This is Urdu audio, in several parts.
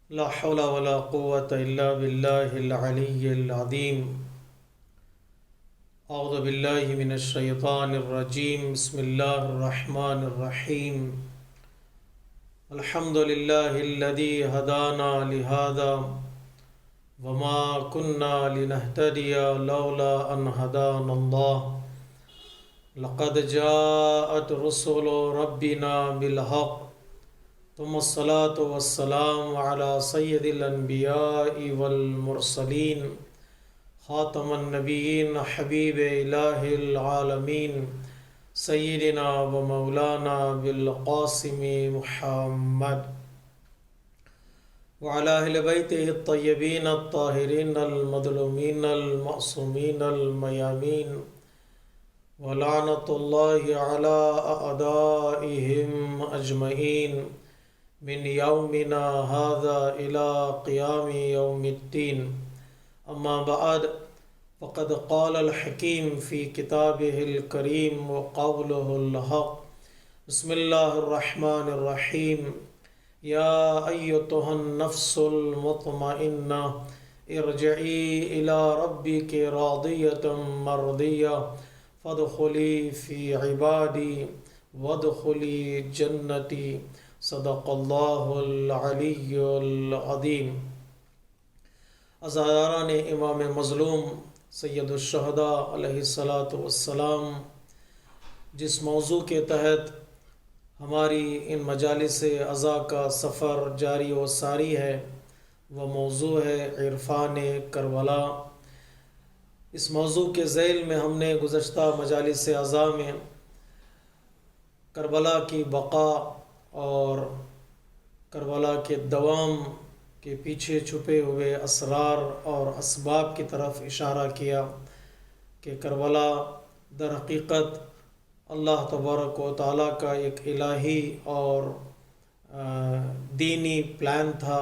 لا حول ولا قوة إلا بالله العلي العظيم. أعوذ بالله من الشيطان الرجيم. بسم الله الرحمن الرحيم. الحمد لله الذي هدانا لهذا وما كنا لنهتدي لولا أن هدانا الله. لقد جاءت رسل ربنا بالحق ثم الصلاة والسلام على سيد الأنبياء والمرسلين خاتم النبيين حبيب إله العالمين سيدنا ومولانا بالقاسم محمد وعلى أهل بيته الطيبين الطاهرين المظلومين المعصومين الميامين ولعنة الله على أعدائهم أجمعين من يومنا هذا إلى قيام يوم الدين. أما بعد، فقد قال الحكيم في كتابه الكريم وقوله الحق. بسم الله الرحمن الرحيم. يا أيتها النفس المطمئنة ارجعي إلى ربك راضية مرضية فادخلی فی عبادی وادخلی جنتی. صدق اللہ العلی العظیم. عزاداران امام مظلوم سید الشہداء علیہ السلام، جس موضوع کے تحت ہماری ان مجالس عزا کا سفر جاری و ساری ہے، وہ موضوع ہے عرفان کربلا. اس موضوع کے ذیل میں ہم نے گزشتہ مجالس عزا میں کربلا کی بقا اور کربلا کے دوام کے پیچھے چھپے ہوئے اسرار اور اسباب کی طرف اشارہ کیا کہ کربلا در حقیقت اللہ تبارک و تعالیٰ کا ایک الہی اور دینی پلان تھا،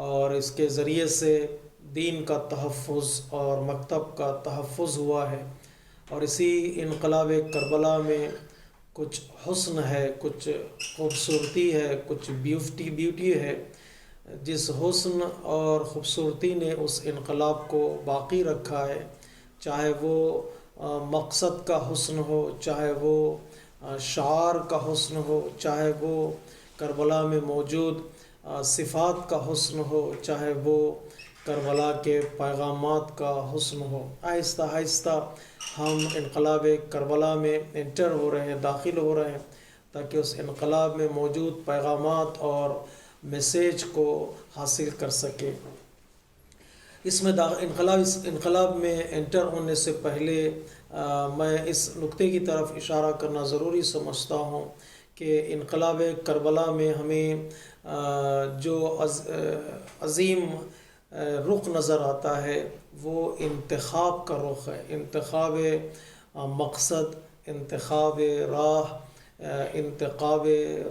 اور اس کے ذریعے سے دین کا تحفظ اور مکتب کا تحفظ ہوا ہے. اور اسی انقلاب کربلا میں کچھ حسن ہے، کچھ خوبصورتی ہے، کچھ بیوٹی ہے، جس حسن اور خوبصورتی نے اس انقلاب کو باقی رکھا ہے. چاہے وہ مقصد کا حسن ہو، چاہے وہ شعار کا حسن ہو، چاہے وہ کربلا میں موجود صفات کا حسن ہو، چاہے وہ کربلا کے پیغامات کا حسن ہو. آہستہ آہستہ ہم انقلاب کربلا میں انٹر ہو رہے ہیں، داخل ہو رہے ہیں، تاکہ اس انقلاب میں موجود پیغامات اور میسیج کو حاصل کر سکے. اس انقلاب میں انٹر ہونے سے پہلے میں اس نقطے کی طرف اشارہ کرنا ضروری سمجھتا ہوں کہ انقلاب کربلا میں ہمیں جو عظیم رخ نظر آتا ہے وہ انتخاب کا رخ ہے. انتخاب مقصد، انتخاب راہ، انتخاب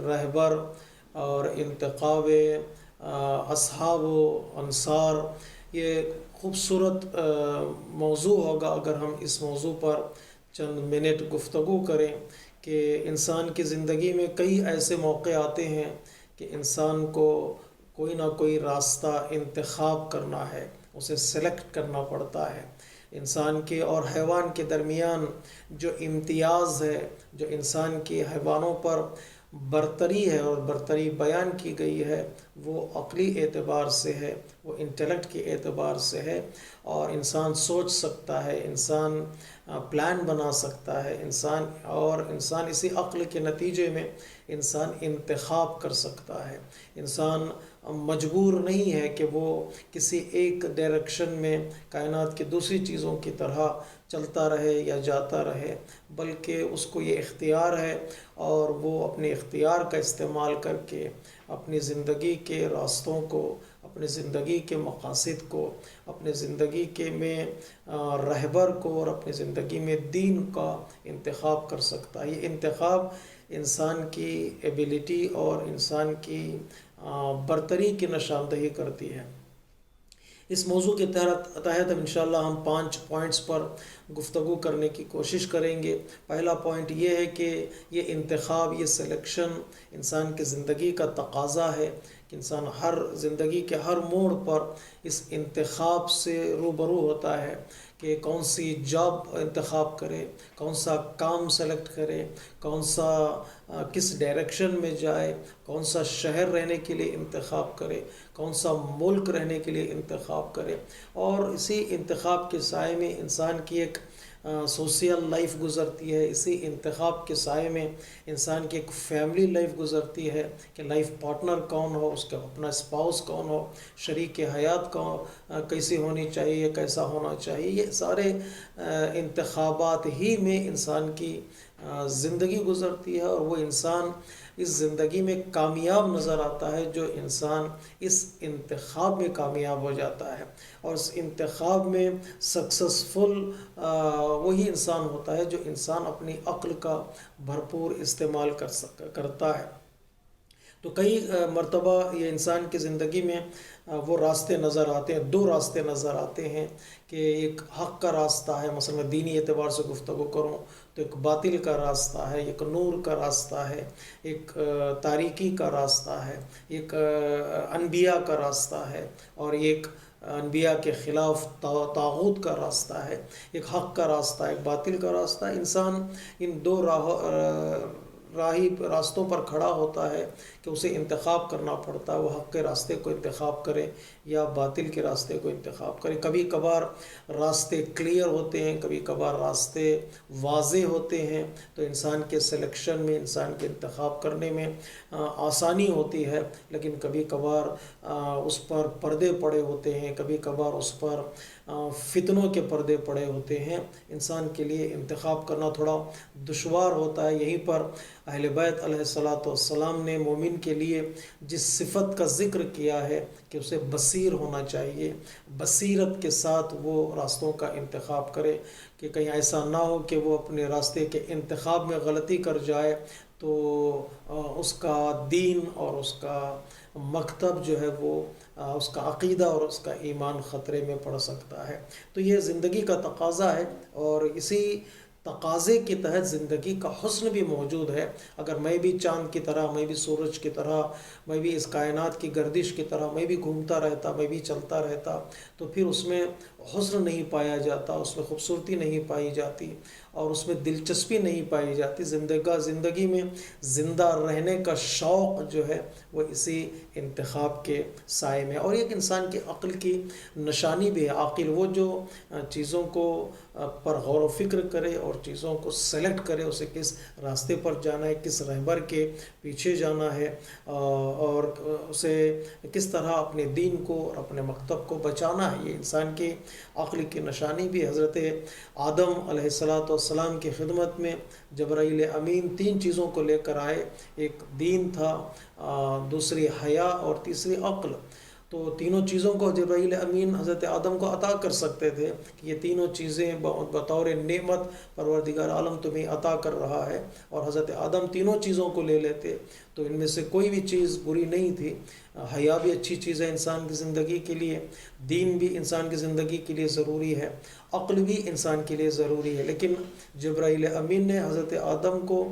رہبر اور انتخاب اصحاب و انصار. یہ خوبصورت موضوع ہوگا اگر ہم اس موضوع پر چند منٹ گفتگو کریں کہ انسان کی زندگی میں کئی ایسے موقع آتے ہیں کہ انسان کو کوئی نہ کوئی راستہ انتخاب کرنا ہے، اسے سلیکٹ کرنا پڑتا ہے. انسان کے اور حیوان کے درمیان جو امتیاز ہے، جو انسان کی حیوانوں پر برتری ہے اور برتری بیان کی گئی ہے، وہ عقلی اعتبار سے ہے، وہ انٹلیکٹ کے اعتبار سے ہے. اور انسان سوچ سکتا ہے، انسان پلان بنا سکتا ہے، انسان اسی عقل کے نتیجے میں انسان انتخاب کر سکتا ہے. انسان مجبور نہیں ہے کہ وہ کسی ایک ڈائریکشن میں کائنات کی دوسری چیزوں کی طرح چلتا رہے یا جاتا رہے، بلکہ اس کو یہ اختیار ہے اور وہ اپنے اختیار کا استعمال کر کے اپنی زندگی کے راستوں کو، اپنی زندگی کے مقاصد کو، اپنے زندگی کے میں رہبر کو اور اپنی زندگی میں دین کا انتخاب کر سکتا ہے. یہ انتخاب انسان کی ایبیلٹی اور انسان کی برتری کی نشاندہی کرتی ہے. اس موضوع کے تحت انشاءاللہ ہم 5 پوائنٹس پر گفتگو کرنے کی کوشش کریں گے۔ پہلا پوائنٹ یہ ہے کہ یہ انتخاب، یہ سلیکشن انسان کی زندگی کا تقاضا ہے کہ انسان زندگی کے ہر موڑ پر اس انتخاب سے روبرو ہوتا ہے کہ کون سی جاب انتخاب کرے، کون سا کام سلیکٹ کرے، کس ڈائریکشن میں جائے، کون سا شہر رہنے کے لیے انتخاب کرے، کون سا ملک رہنے کے لیے انتخاب کرے۔ اور اسی انتخاب کے سائے میں انسان کی ایک سوشل لائف گزرتی ہے، اسی انتخاب کے سائے میں انسان کی ایک فیملی لائف گزرتی ہے کہ لائف پارٹنر کون ہو، اس کا اپنا اسپاؤس کون ہو، شریک حیات کیسی ہونی چاہیے، کیسا ہونا چاہیے۔ یہ سارے انتخابات ہی میں انسان کی زندگی گزرتی ہے، اور وہ انسان اس زندگی میں کامیاب نظر آتا ہے جو انسان اس انتخاب میں کامیاب ہو جاتا ہے، اور اس انتخاب میں سکسیسفل وہی انسان ہوتا ہے جو انسان اپنی عقل کا بھرپور استعمال کرتا ہے۔ تو کئی مرتبہ یہ انسان کی زندگی میں وہ راستے نظر آتے ہیں، 2 راستے نظر آتے ہیں کہ ایک حق کا راستہ ہے، مثلا میں دینی اعتبار سے گفتگو کروں تو ایک باطل کا راستہ ہے، ایک نور کا راستہ ہے، ایک تاریکی کا راستہ ہے، ایک انبیاء کا راستہ ہے، اور ایک انبیاء کے خلاف طاغوت کا راستہ ہے، ایک حق کا راستہ ہے، ایک باطل کا راستہ ہے۔ انسان ان 2 راستوں پر کھڑا ہوتا ہے کہ اسے انتخاب کرنا پڑتا ہے، وہ حق کے راستے کو انتخاب کرے یا باطل کے راستے کو انتخاب کرے۔ کبھی کبھار راستے کلیئر ہوتے ہیں، کبھی کبھار راستے واضح ہوتے ہیں، تو انسان کے سلیکشن میں، انسان کے انتخاب کرنے میں آسانی ہوتی ہے، لیکن کبھی کبھار اس پر پردے پڑے ہوتے ہیں، کبھی کبھار اس پر فتنوں کے پردے پڑے ہوتے ہیں۔ انسان کے لیے انتخاب کرنا تھوڑا دشوار ہوتا ہے۔ یہیں پر اہل بیت علیہ السلام نے مومن کے لیے جس صفت کا ذکر کیا ہے کہ اسے بصیر ہونا چاہیے، بصیرت کے ساتھ وہ راستوں کا انتخاب کرے کہ کہیں ایسا نہ ہو کہ وہ اپنے راستے کے انتخاب میں غلطی کر جائے تو اس کا دین اور اس کا مکتب جو ہے وہ اس کا عقیدہ اور اس کا ایمان خطرے میں پڑ سکتا ہے۔ تو یہ زندگی کا تقاضا ہے، اور اسی تقاضے کے تحت زندگی کا حسن بھی موجود ہے۔ اگر میں بھی چاند کی طرح، میں بھی سورج کی طرح، میں بھی اس کائنات کی گردش کی طرح میں بھی گھومتا رہتا، میں بھی چلتا رہتا، تو پھر اس میں حسن نہیں پایا جاتا، اس میں خوبصورتی نہیں پائی جاتی، اور اس میں دلچسپی نہیں پائی جاتی۔ زندگی میں زندہ رہنے کا شوق جو ہے وہ اسی انتخاب کے سائے میں، اور ایک انسان کی عقل کی نشانی بھی ہے۔ عاقل وہ جو چیزوں کو پر غور و فکر کرے اور چیزوں کو سلیکٹ کرے، اسے کس راستے پر جانا ہے، کس رہبر کے پیچھے جانا ہے، اور اسے کس طرح اپنے دین کو اور اپنے مکتب کو بچانا ہے۔ یہ انسان کی عقل کی نشانی بھی۔ حضرت آدم علیہ السلام کی خدمت میں جبرائیل امین 3 چیزوں کو لے کر آئے، ایک دین تھا، دوسری حیا اور تیسری عقل۔ تو تینوں چیزوں کو جبرائیل امین حضرت آدم کو عطا کر سکتے تھے کہ یہ تینوں چیزیں بطور نعمت پروردگار عالم تمہیں عطا کر رہا ہے، اور حضرت آدم تینوں چیزوں کو لے لیتے تو ان میں سے کوئی بھی چیز بری نہیں تھی۔ حیا بھی اچھی چیز ہے انسان کی زندگی کے لیے، دین بھی انسان کی زندگی کے لیے ضروری ہے، عقل بھی انسان کے لیے ضروری ہے، لیکن جبرائیل امین نے حضرت آدم کو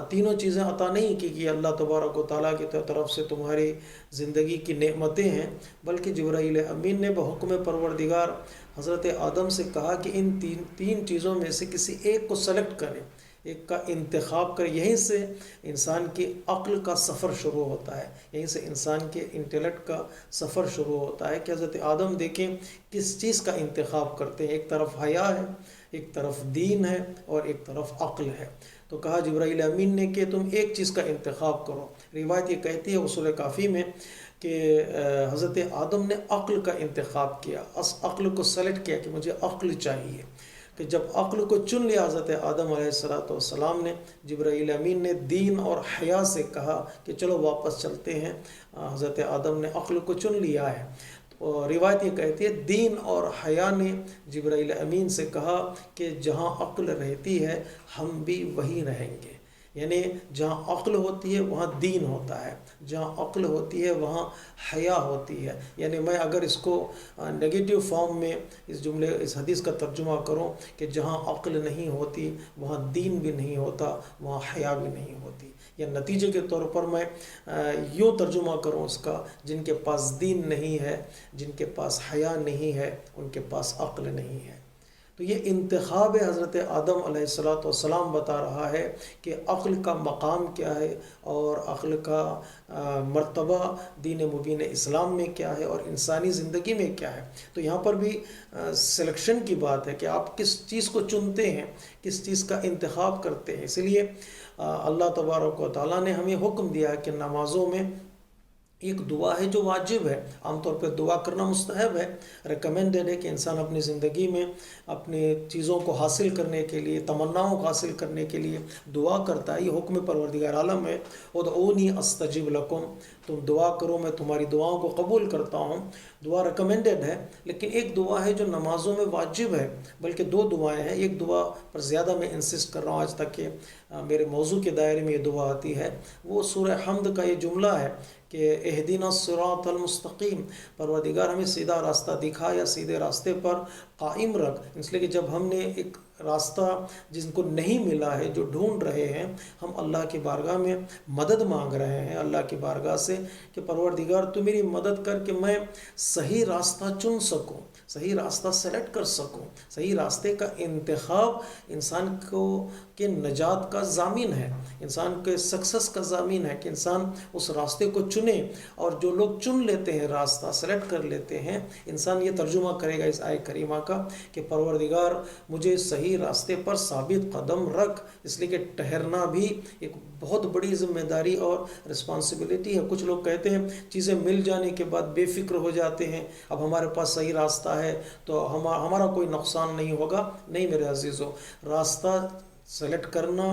تینوں چیزیں عطا نہیں کی کہ اللہ تبارک و تعالیٰ کی طرف سے تمہاری زندگی کی نعمتیں ہیں، بلکہ جبرائیل امین نے بحکم پروردگار حضرت آدم سے کہا کہ ان تین چیزوں میں سے کسی ایک کو سلیکٹ کریں، ایک کا انتخاب کریں۔ یہیں سے انسان کی عقل کا سفر شروع ہوتا ہے، یہیں سے انسان کے انٹیلیکٹ کا سفر شروع ہوتا ہے کہ حضرت آدم دیکھیں کس چیز کا انتخاب کرتے ہیں۔ ایک طرف حیا ہے، ایک طرف دین ہے، اور ایک طرف عقل ہے۔ تو کہا جبرائیل امین نے کہ تم ایک چیز کا انتخاب کرو۔ روایت یہ کہتی ہے اصول کافی میں کہ حضرت آدم نے عقل کا انتخاب کیا، اس عقل کو سلیکٹ کیا کہ مجھے عقل چاہیے۔ کہ جب عقل کو چن لیا حضرت آدم علیہ السلام نے، جبرائیل امین نے دین اور حیا سے کہا کہ چلو واپس چلتے ہیں۔ حضرت آدم نے عقل کو چن لیا ہے۔ روایت یہ کہتی ہے دین اور حیا نے جبرائیل امین سے کہا کہ جہاں عقل رہتی ہے ہم بھی وہیں رہیں گے، یعنی جہاں عقل ہوتی ہے وہاں دین ہوتا ہے، جہاں عقل ہوتی ہے وہاں حیا ہوتی ہے. یعنی میں اگر اس کو نگیٹو فارم میں اس حدیث کا ترجمہ کروں کہ جہاں عقل نہیں ہوتی وہاں دین بھی نہیں ہوتا، وہاں حیا بھی نہیں ہوتی. یا نتیجے کے طور پر میں یوں ترجمہ کروں اس کا، جن کے پاس دین نہیں ہے، جن کے پاس حیا نہیں ہے، ان کے پاس عقل نہیں ہے. تو یہ انتخاب حضرت آدم علیہ السلام بتا رہا ہے کہ عقل کا مقام کیا ہے اور عقل کا مرتبہ دین مبین اسلام میں کیا ہے اور انسانی زندگی میں کیا ہے. تو یہاں پر بھی سلیکشن کی بات ہے کہ آپ کس چیز کو چنتے ہیں، کس چیز کا انتخاب کرتے ہیں. اسی لیے اللہ تبارک و تعالیٰ نے ہمیں حکم دیا کہ نمازوں میں ایک دعا ہے جو واجب ہے. عام طور پہ دعا کرنا مستحب ہے، ریکمینڈڈ ہے کہ انسان اپنی زندگی میں اپنے چیزوں کو حاصل کرنے کے لیے، تمناؤں کو حاصل کرنے کے لیے دعا کرتا ہے. یہ حکم پروردگار عالم ہے، ادعونی استجب لکم، تم دعا کرو میں تمہاری دعاؤں کو قبول کرتا ہوں. دعا ریکمینڈڈ ہے، لیکن ایک دعا ہے جو نمازوں میں واجب ہے، بلکہ دو دعائیں ہیں. ایک دعا پر زیادہ میں انسسٹ کر رہا ہوں آج تک کہ میرے موضوع کے دائرے میں یہ دعا آتی ہے، وہ سورہ حمد کا یہ جملہ ہے کہ اہدنا الصراط المستقیم، پروردگار ہمیں سیدھا راستہ دکھا یا سیدھے راستے پر قائم رکھ. اس لیے کہ جب ہم نے ایک راستہ جن کو نہیں ملا ہے، جو ڈھونڈ رہے ہیں، ہم اللہ کی بارگاہ میں مدد مانگ رہے ہیں اللہ کی بارگاہ سے کہ پروردگار تو میری مدد کر کہ میں صحیح راستہ چن سکوں، صحیح راستہ سلیکٹ کر سکوں. صحیح راستے کا انتخاب انسان کو کہ نجات کا ضامن ہے، انسان کے سکسس کا ضامن ہے کہ انسان اس راستے کو چنے. اور جو لوگ چن لیتے ہیں، راستہ سلیکٹ کر لیتے ہیں، انسان یہ ترجمہ کرے گا اس آیت کریمہ کا کہ پروردگار مجھے صحیح راستے پر ثابت قدم رکھ. اس لیے کہ ٹھہرنا بھی ایک بہت بڑی ذمہ داری اور رسپانسبلٹی ہے. کچھ لوگ کہتے ہیں چیزیں مل جانے کے بعد بے فکر ہو جاتے ہیں، اب ہمارے پاس صحیح راستہ ہے تو ہمارا کوئی نقصان نہیں ہوگا. نہیں میرے عزیزو، راستہ سلیکٹ کرنا،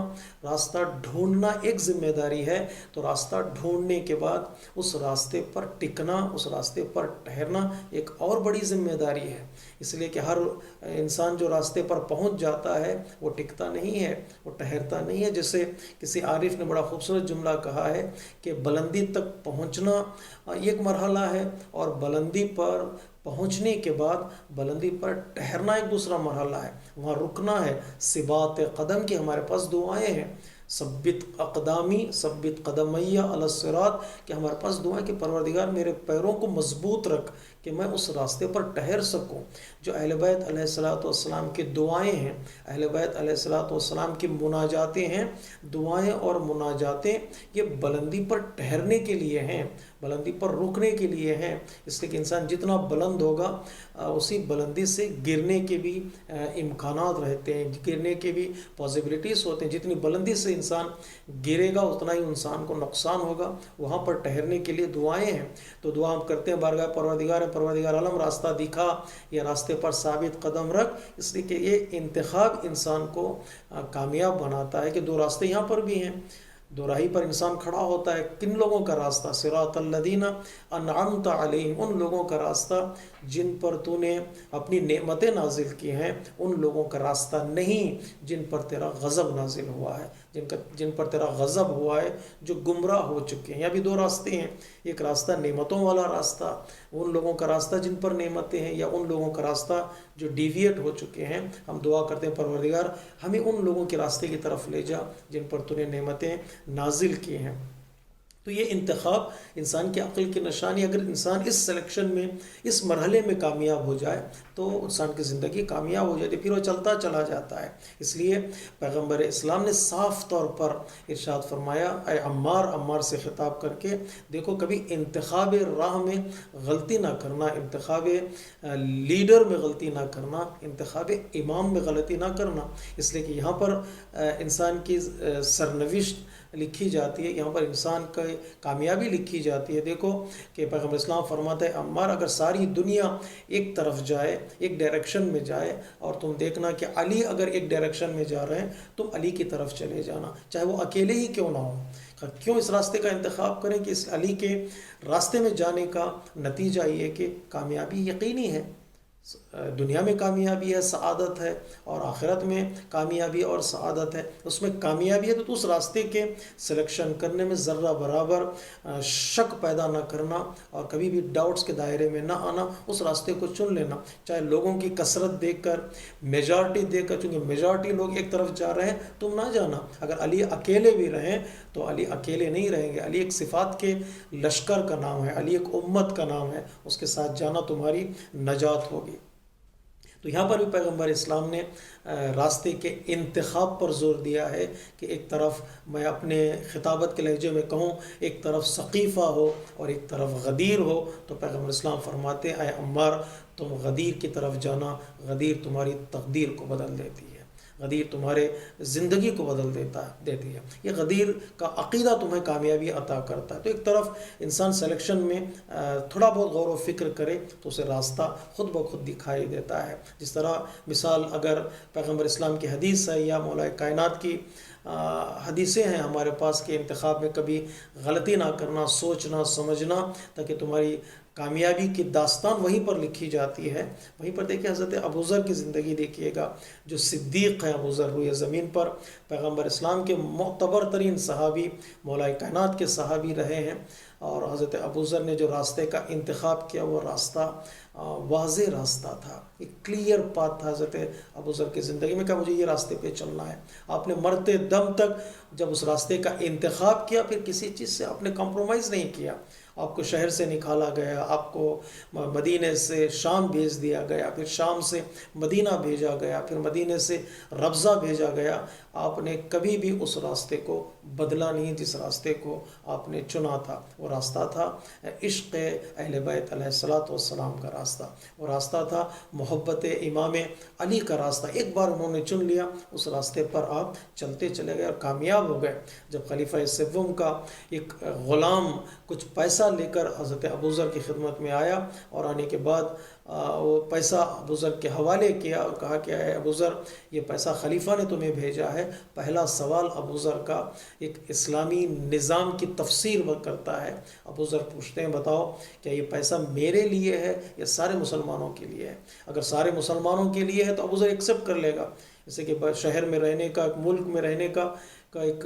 راستہ ڈھونڈنا ایک ذمہ داری ہے. تو راستہ ڈھونڈنے کے بعد اس راستے پر ٹکنا، اس راستے پر ٹھہرنا ایک اور بڑی ذمہ داری ہے. اس لیے کہ ہر انسان جو راستے پر پہنچ جاتا ہے وہ ٹکتا نہیں ہے، وہ ٹھہرتا نہیں ہے. جیسے کسی عارف نے بڑا خوبصورت جملہ کہا ہے کہ بلندی تک پہنچنا ایک مرحلہ ہے اور بلندی پر پہنچنے کے بعد بلندی پر ٹھہرنا ایک دوسرا مرحلہ ہے، وہاں رکنا ہے. ثبات قدم کی ہمارے پاس دعائیں ہیں، ثبت اقدامی ثبت قدمیہ علی الصراط، کہ ہمارے پاس دعائیں کہ پروردگار میرے پیروں کو مضبوط رکھ کہ میں اس راستے پر ٹھہر سکوں. جو اہل بیت علیہ السلام کی دعائیں ہیں، اہل بیت علیہ السلام کی مناجاتیں ہیں، دعائیں اور مناجاتیں یہ بلندی پر ٹھہرنے کے لیے ہیں، بلندی پر رکنے کے لیے ہیں. اس لیے کہ انسان جتنا بلند ہوگا اسی بلندی سے گرنے کے بھی امکانات رہتے ہیں، گرنے کے بھی پاسبلٹیز ہوتے ہیں. جتنی بلندی سے انسان گرے گا اتنا ہی انسان کو نقصان ہوگا. وہاں پر ٹھہرنے کے لیے دعائیں ہیں. تو دعا ہم کرتے ہیں بارگاہ پروردگار عالم راستہ دکھا یا راستے پر ثابت قدم رکھ. اس لیے کہ یہ انتخاب انسان کو کامیاب بناتا ہے کہ دو راستے یہاں پر بھی ہیں، دو راہی پر انسان کھڑا ہوتا ہے. کن لوگوں کا راستہ؟ صراط الذین انعمت علیہم، ان لوگوں کا راستہ جن پر تو نے اپنی نعمتیں نازل کی ہیں. ان لوگوں کا راستہ نہیں جن پر تیرا غضب نازل ہوا ہے، جن پر تیرا غضب ہوا ہے، جو گمراہ ہو چکے ہیں. یہاں بھی دو راستے ہیں، ایک راستہ نعمتوں والا راستہ، ان لوگوں کا راستہ جن پر نعمتیں ہیں، یا ان لوگوں کا راستہ جو ڈیویٹ ہو چکے ہیں. ہم دعا کرتے ہیں پروردگار ہمیں ان لوگوں کے راستے کی طرف لے جا جن پر تو نے نعمتیں نازل کی ہیں. تو یہ انتخاب انسان کی عقل کی نشانی. اگر انسان اس سلیکشن میں، اس مرحلے میں کامیاب ہو جائے تو انسان کی زندگی کامیاب ہو جاتی، پھر وہ چلتا چلا جاتا ہے. اس لیے پیغمبر اسلام نے صاف طور پر ارشاد فرمایا، اے عمار سے خطاب کر کے دیکھو کبھی انتخاب راہ میں غلطی نہ کرنا، انتخاب لیڈر میں غلطی نہ کرنا، انتخاب امام میں غلطی نہ کرنا. اس لیے کہ یہاں پر انسان کی سرنوشت لکھی جاتی ہے، یہاں پر انسان کا کامیابی لکھی جاتی ہے. دیکھو کہ پیغمبر اسلام فرماتا ہے عمار اگر ساری دنیا ایک طرف جائے، ایک ڈائریکشن میں جائے، اور تم دیکھنا کہ علی اگر ایک ڈائریکشن میں جا رہے ہیں، تم علی کی طرف چلے جانا، چاہے وہ اکیلے ہی کیوں نہ ہو. کیوں اس راستے کا انتخاب کریں کہ اس علی کے راستے میں جانے کا نتیجہ یہ کہ کامیابی یقینی ہے. دنیا میں کامیابی ہے، سعادت ہے، اور آخرت میں کامیابی اور سعادت ہے، اس میں کامیابی ہے تو اس راستے کے سلیکشن کرنے میں ذرہ برابر شک پیدا نہ کرنا اور کبھی بھی ڈاؤٹس کے دائرے میں نہ آنا، اس راستے کو چن لینا، چاہے لوگوں کی کثرت دیکھ کر، میجارٹی دیکھ کر، چونکہ میجارٹی لوگ ایک طرف جا رہے ہیں تم نہ جانا۔ اگر علی اکیلے بھی رہیں تو علی اکیلے نہیں رہیں گے، علی ایک صفات کے لشکر کا نام ہے، علی ایک امت کا نام ہے، اس کے ساتھ جانا تمہاری نجات ہوگی۔ تو یہاں پر بھی پیغمبر اسلام نے راستے کے انتخاب پر زور دیا ہے کہ ایک طرف میں اپنے خطابت کے لہجے میں کہوں، ایک طرف ثقیفہ ہو اور ایک طرف غدیر ہو، تو پیغمبر اسلام فرماتے ہیں اے عمار تم غدیر کی طرف جانا، غدیر تمہاری تقدیر کو بدل دیتی ہے، غدیر تمہارے زندگی کو بدل دیتی ہے، یہ غدیر کا عقیدہ تمہیں کامیابی عطا کرتا ہے۔ تو ایک طرف انسان سلیکشن میں تھوڑا بہت غور و فکر کرے تو اسے راستہ خود بخود دکھائی دیتا ہے۔ جس طرح مثال اگر پیغمبر اسلام کی حدیث ہے یا مولا کائنات کی حدیثیں ہیں ہمارے پاس کہ انتخاب میں کبھی غلطی نہ کرنا، سوچنا سمجھنا، تاکہ تمہاری کامیابی کی داستان وہیں پر لکھی جاتی ہے۔ وہیں پر دیکھیں حضرت ابوذر کی زندگی دیکھیے گا، جو صدیق ہیں ابوذر روئے زمین پر، پیغمبر اسلام کے معتبر ترین صحابی، مولا کائنات کے صحابی رہے ہیں، اور حضرت ابوذر نے جو راستے کا انتخاب کیا وہ راستہ واضح راستہ تھا، ایک کلیئر پاتھ تھا حضرت ابوذر کی زندگی میں کہ مجھے یہ راستے پہ چلنا ہے۔ آپ نے مرتے دم تک جب اس راستے کا انتخاب کیا پھر کسی چیز سے آپ نے کمپرومائز نہیں کیا۔ آپ کو شہر سے نکالا گیا، آپ کو مدینے سے شام بھیج دیا گیا، پھر شام سے مدینہ بھیجا گیا، پھر مدینے سے ربضہ بھیجا گیا، آپ نے کبھی بھی اس راستے کو بدلا نہیں جس راستے کو آپ نے چنا تھا۔ وہ راستہ تھا عشق اہل بیت علیہ الصلوۃ والسلام کا راستہ، وہ راستہ تھا محبت امام علی کا راستہ۔ ایک بار انہوں نے چن لیا، اس راستے پر آپ چلتے چلے گئے اور کامیاب ہو گئے۔ جب خلیفہ سوم کا ایک غلام کچھ پیسہ لے کر حضرت ابوذر کی خدمت میں آیا اور آنے کے بعد وہ پیسہ ابوذر کے حوالے کیا اور کہا کہ اے ابوذر یہ پیسہ خلیفہ نے تمہیں بھیجا ہے، پہلا سوال ابوذر کا ایک اسلامی نظام کی تفسیر وہ کرتا ہے۔ ابوذر پوچھتے ہیں بتاؤ کیا یہ پیسہ میرے لیے ہے یا سارے مسلمانوں کے لیے ہے؟ اگر سارے مسلمانوں کے لیے ہے تو ابوذر ایکسیپٹ کر لے گا، جیسے کہ شہر میں رہنے کا، ایک ملک میں رہنے کا ایک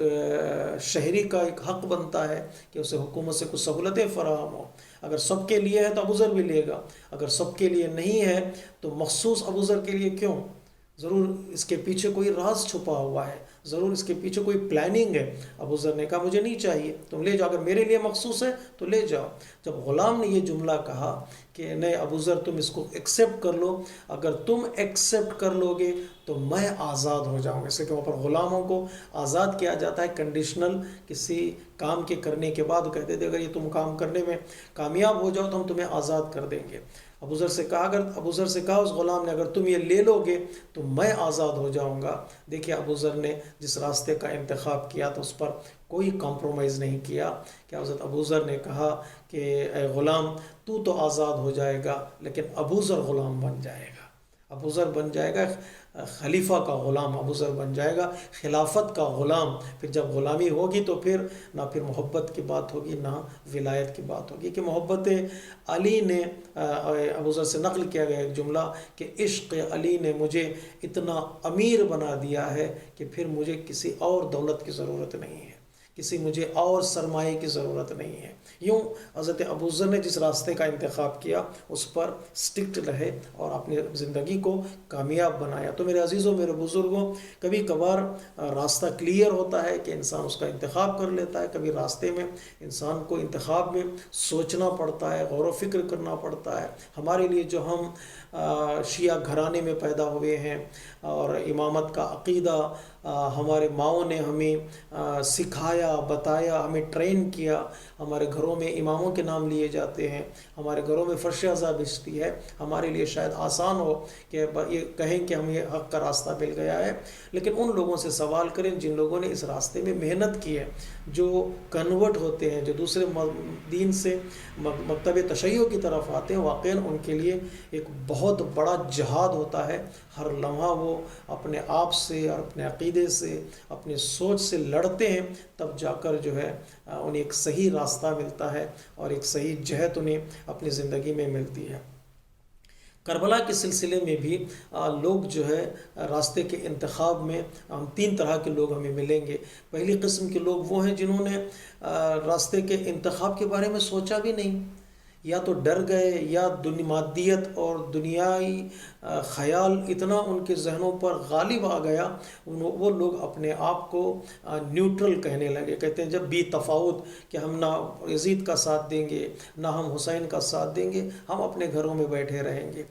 شہری کا ایک حق بنتا ہے کہ اسے حکومت سے کچھ سہولتیں فراہم ہوں۔ اگر سب کے لیے ہے تو ابوذر بھی لے گا، اگر سب کے لیے نہیں ہے تو مخصوص ابوذر کے لیے کیوں؟ ضرور اس کے پیچھے کوئی راز چھپا ہوا ہے، ضرور اس کے پیچھے کوئی پلاننگ ہے۔ ابوذر نے کہا مجھے نہیں چاہیے، تم لے جاؤ، اگر میرے لیے مخصوص ہے تو لے جاؤ۔ جب غلام نے یہ جملہ کہا کہ نہیں ابوذر تم اس کو ایکسیپٹ کر لو، اگر تم ایکسیپٹ کر لو گے تو میں آزاد ہو جاؤں گا۔ اس کے اوپر غلاموں کو آزاد کیا جاتا ہے کنڈیشنل کسی کام کے کرنے کے بعد، وہ کہتے تھے اگر یہ تم کام کرنے میں کامیاب ہو جاؤ تو ہم تمہیں آزاد کر دیں گے۔ ابوذر سے کہا اس غلام نے اگر تم یہ لے لو گے تو میں آزاد ہو جاؤں گا۔ دیکھیے ابوذر نے جس راستے کا انتخاب کیا تو اس پر کوئی کمپرومائز نہیں کیا کہ حضرت ابوذر نے کہا کہ اے غلام تو آزاد ہو جائے گا لیکن ابوذر غلام بن جائے گا، ابوذر بن جائے گا خلیفہ کا غلام، ابوذر بن جائے گا خلافت کا غلام۔ پھر جب غلامی ہوگی تو پھر نہ پھر محبت کی بات ہوگی نہ ولایت کی بات ہوگی، کہ محبت علی نے ابوذر سے نقل کیا گیا ایک جملہ کہ عشق علی نے مجھے اتنا امیر بنا دیا ہے کہ پھر مجھے کسی اور دولت کی ضرورت نہیں ہے، کسی مجھے اور سرمایہ کی ضرورت نہیں ہے۔ یوں حضرت ابوذر نے جس راستے کا انتخاب کیا اس پر سٹکٹ رہے اور اپنی زندگی کو کامیاب بنایا۔ تو میرے عزیزوں، میرے بزرگوں، کبھی کبھار راستہ کلیئر ہوتا ہے کہ انسان اس کا انتخاب کر لیتا ہے، کبھی راستے میں انسان کو انتخاب میں سوچنا پڑتا ہے، غور و فکر کرنا پڑتا ہے۔ ہمارے لیے جو ہم شیعہ گھرانے میں پیدا ہوئے ہیں اور امامت کا عقیدہ ہمارے ماؤں نے ہمیں سکھایا، بتایا، ہمیں ٹرین کیا، ہمارے گھروں میں اماموں کے نام لیے جاتے ہیں، ہمارے گھروں میں فرش ازا بچتی ہے، ہمارے لیے شاید آسان ہو کہ یہ کہیں کہ ہمیں حق کا راستہ مل گیا ہے، لیکن ان لوگوں سے سوال کریں جن لوگوں نے اس راستے میں محنت کی ہے، جو کنورٹ ہوتے ہیں، جو دوسرے دین سے مکتب تشیع کی طرف آتے ہیں، واقعاً ان کے لیے ایک بہت بڑا جہاد ہوتا ہے۔ ہر لمحہ وہ اپنے آپ سے اور اپنے عقیدے سے، اپنے سوچ سے لڑتے ہیں، تب جا کر جو ہے انہیں ایک صحیح راستہ ملتا ہے اور ایک صحیح جہت انہیں اپنی زندگی میں ملتی ہے۔ کربلا کے سلسلے میں بھی لوگ جو ہے راستے کے انتخاب میں ہم 3 طرح کے لوگ ہمیں ملیں گے۔ پہلی قسم کے لوگ وہ ہیں جنہوں نے راستے کے انتخاب کے بارے میں سوچا بھی نہیں، یا تو ڈر گئے یا مادیت اور دنیائی خیال اتنا ان کے ذہنوں پر غالب آ گیا، وہ لوگ اپنے آپ کو نیوٹرل کہنے لگے، کہتے ہیں جب بھی تفاوت کہ ہم نہ یزید کا ساتھ دیں گے نہ ہم حسین کا ساتھ دیں گے، ہم اپنے گھروں میں بیٹھے رہیں گے۔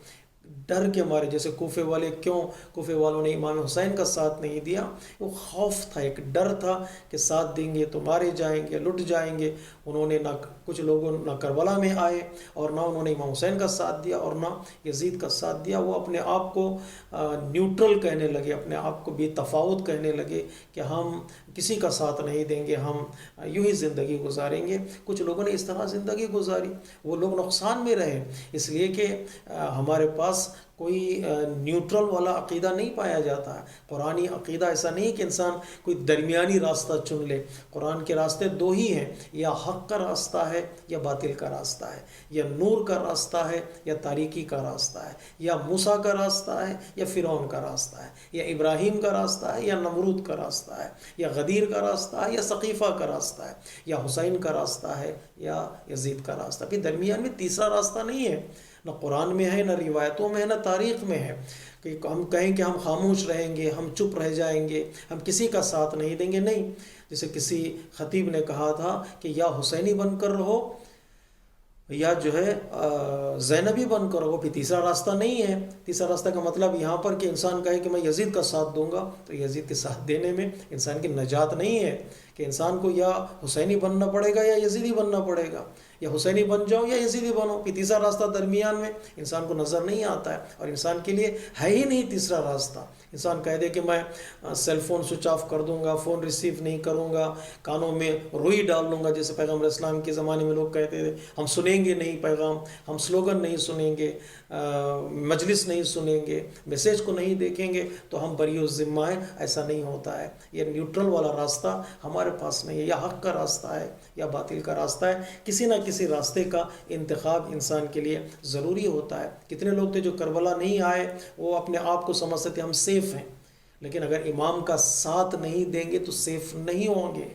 ڈر کے مارے، جیسے کوفے والے، کیوں کوفے والوں نے امام حسین کا ساتھ نہیں دیا؟ وہ خوف تھا، ایک ڈر تھا کہ ساتھ دیں گے تو مارے جائیں گے، لٹ جائیں گے۔ انہوں نے کچھ لوگوں نہ کربلا میں آئے اور نہ انہوں نے امام حسین کا ساتھ دیا اور نہ یزید کا ساتھ دیا۔ وہ اپنے آپ کو نیوٹرل کہنے لگے، اپنے آپ کو بے تفاوت کہنے لگے کہ ہم کسی کا ساتھ نہیں دیں گے، ہم یوں ہی زندگی گزاریں گے۔ کچھ لوگوں نے اس طرح زندگی گزاری، وہ لوگ نقصان میں رہے، اس لیے کہ ہمارے پاس کوئی نیوٹرل والا عقیدہ نہیں پایا جاتا ہے۔ قرآنی عقیدہ ایسا نہیں کہ انسان کوئی درمیانی راستہ چن لے۔ قرآن کے راستے 2 ہی ہیں، یا حق کا راستہ ہے یا باطل کا راستہ ہے، یا نور کا راستہ ہے یا تاریکی کا راستہ ہے، یا موسیٰ کا راستہ ہے یا فرعون کا راستہ ہے، یا ابراہیم کا راستہ ہے یا نمرود کا راستہ ہے، یا غدیر کا راستہ ہے یا ثقیفہ کا راستہ ہے، یا حسین کا راستہ ہے یا یزید کا راستہ۔ پھر درمیان میں تیسرا راستہ نہیں ہے، نہ قرآن میں ہے، نہ روایتوں میں ہے، نہ تاریخ میں ہے کہ ہم کہیں کہ ہم خاموش رہیں گے، ہم چپ رہ جائیں گے، ہم کسی کا ساتھ نہیں دیں گے۔ نہیں، جیسے کسی خطیب نے کہا تھا کہ یا حسینی بن کر رہو یا جو ہے زینبی بن کر رہو، پھر تیسرا راستہ نہیں ہے۔ تیسرا راستہ کا مطلب یہاں پر کہ انسان کہے کہ میں یزید کا ساتھ دوں گا، تو یزید کے ساتھ دینے میں انسان کی نجات نہیں ہے، کہ انسان کو یا حسینی بننا پڑے گا یا یزیدی بننا پڑے گا، یا حسینی بن جاؤ یا یزیدی بنو۔ پھر تیسرا راستہ درمیان میں انسان کو نظر نہیں آتا ہے، اور انسان کے لیے ہے ہی نہیں تیسرا راستہ۔ انسان کہہ دے کہ میں سیل فون سوئچ آف کر دوں گا، فون ریسیو نہیں کروں گا، کانوں میں روئی ڈال لوں گا، جیسے پیغمبر اسلام کے زمانے میں لوگ کہتے تھے ہم سنیں گے نہیں پیغام، ہم سلوگن نہیں سنیں گے، مجلس نہیں سنیں گے، میسیج کو نہیں دیکھیں گے تو ہم بری الذمہ ہیں۔ ایسا نہیں ہوتا ہے۔ یہ نیوٹرل والا راستہ ہمارے پاس نہیں ہے، یا حق کا راستہ ہے یا باطل کا راستہ ہے۔ کسی نہ کسی راستے کا انتخاب انسان کے لیے ضروری ہوتا ہے۔ کتنے لوگ تھے جو کربلا نہیں آئے، وہ اپنے آپ کو سمجھتے تھے ہم سیف ہیں، لیکن اگر امام کا ساتھ نہیں دیں گے تو سیف نہیں ہوں گے،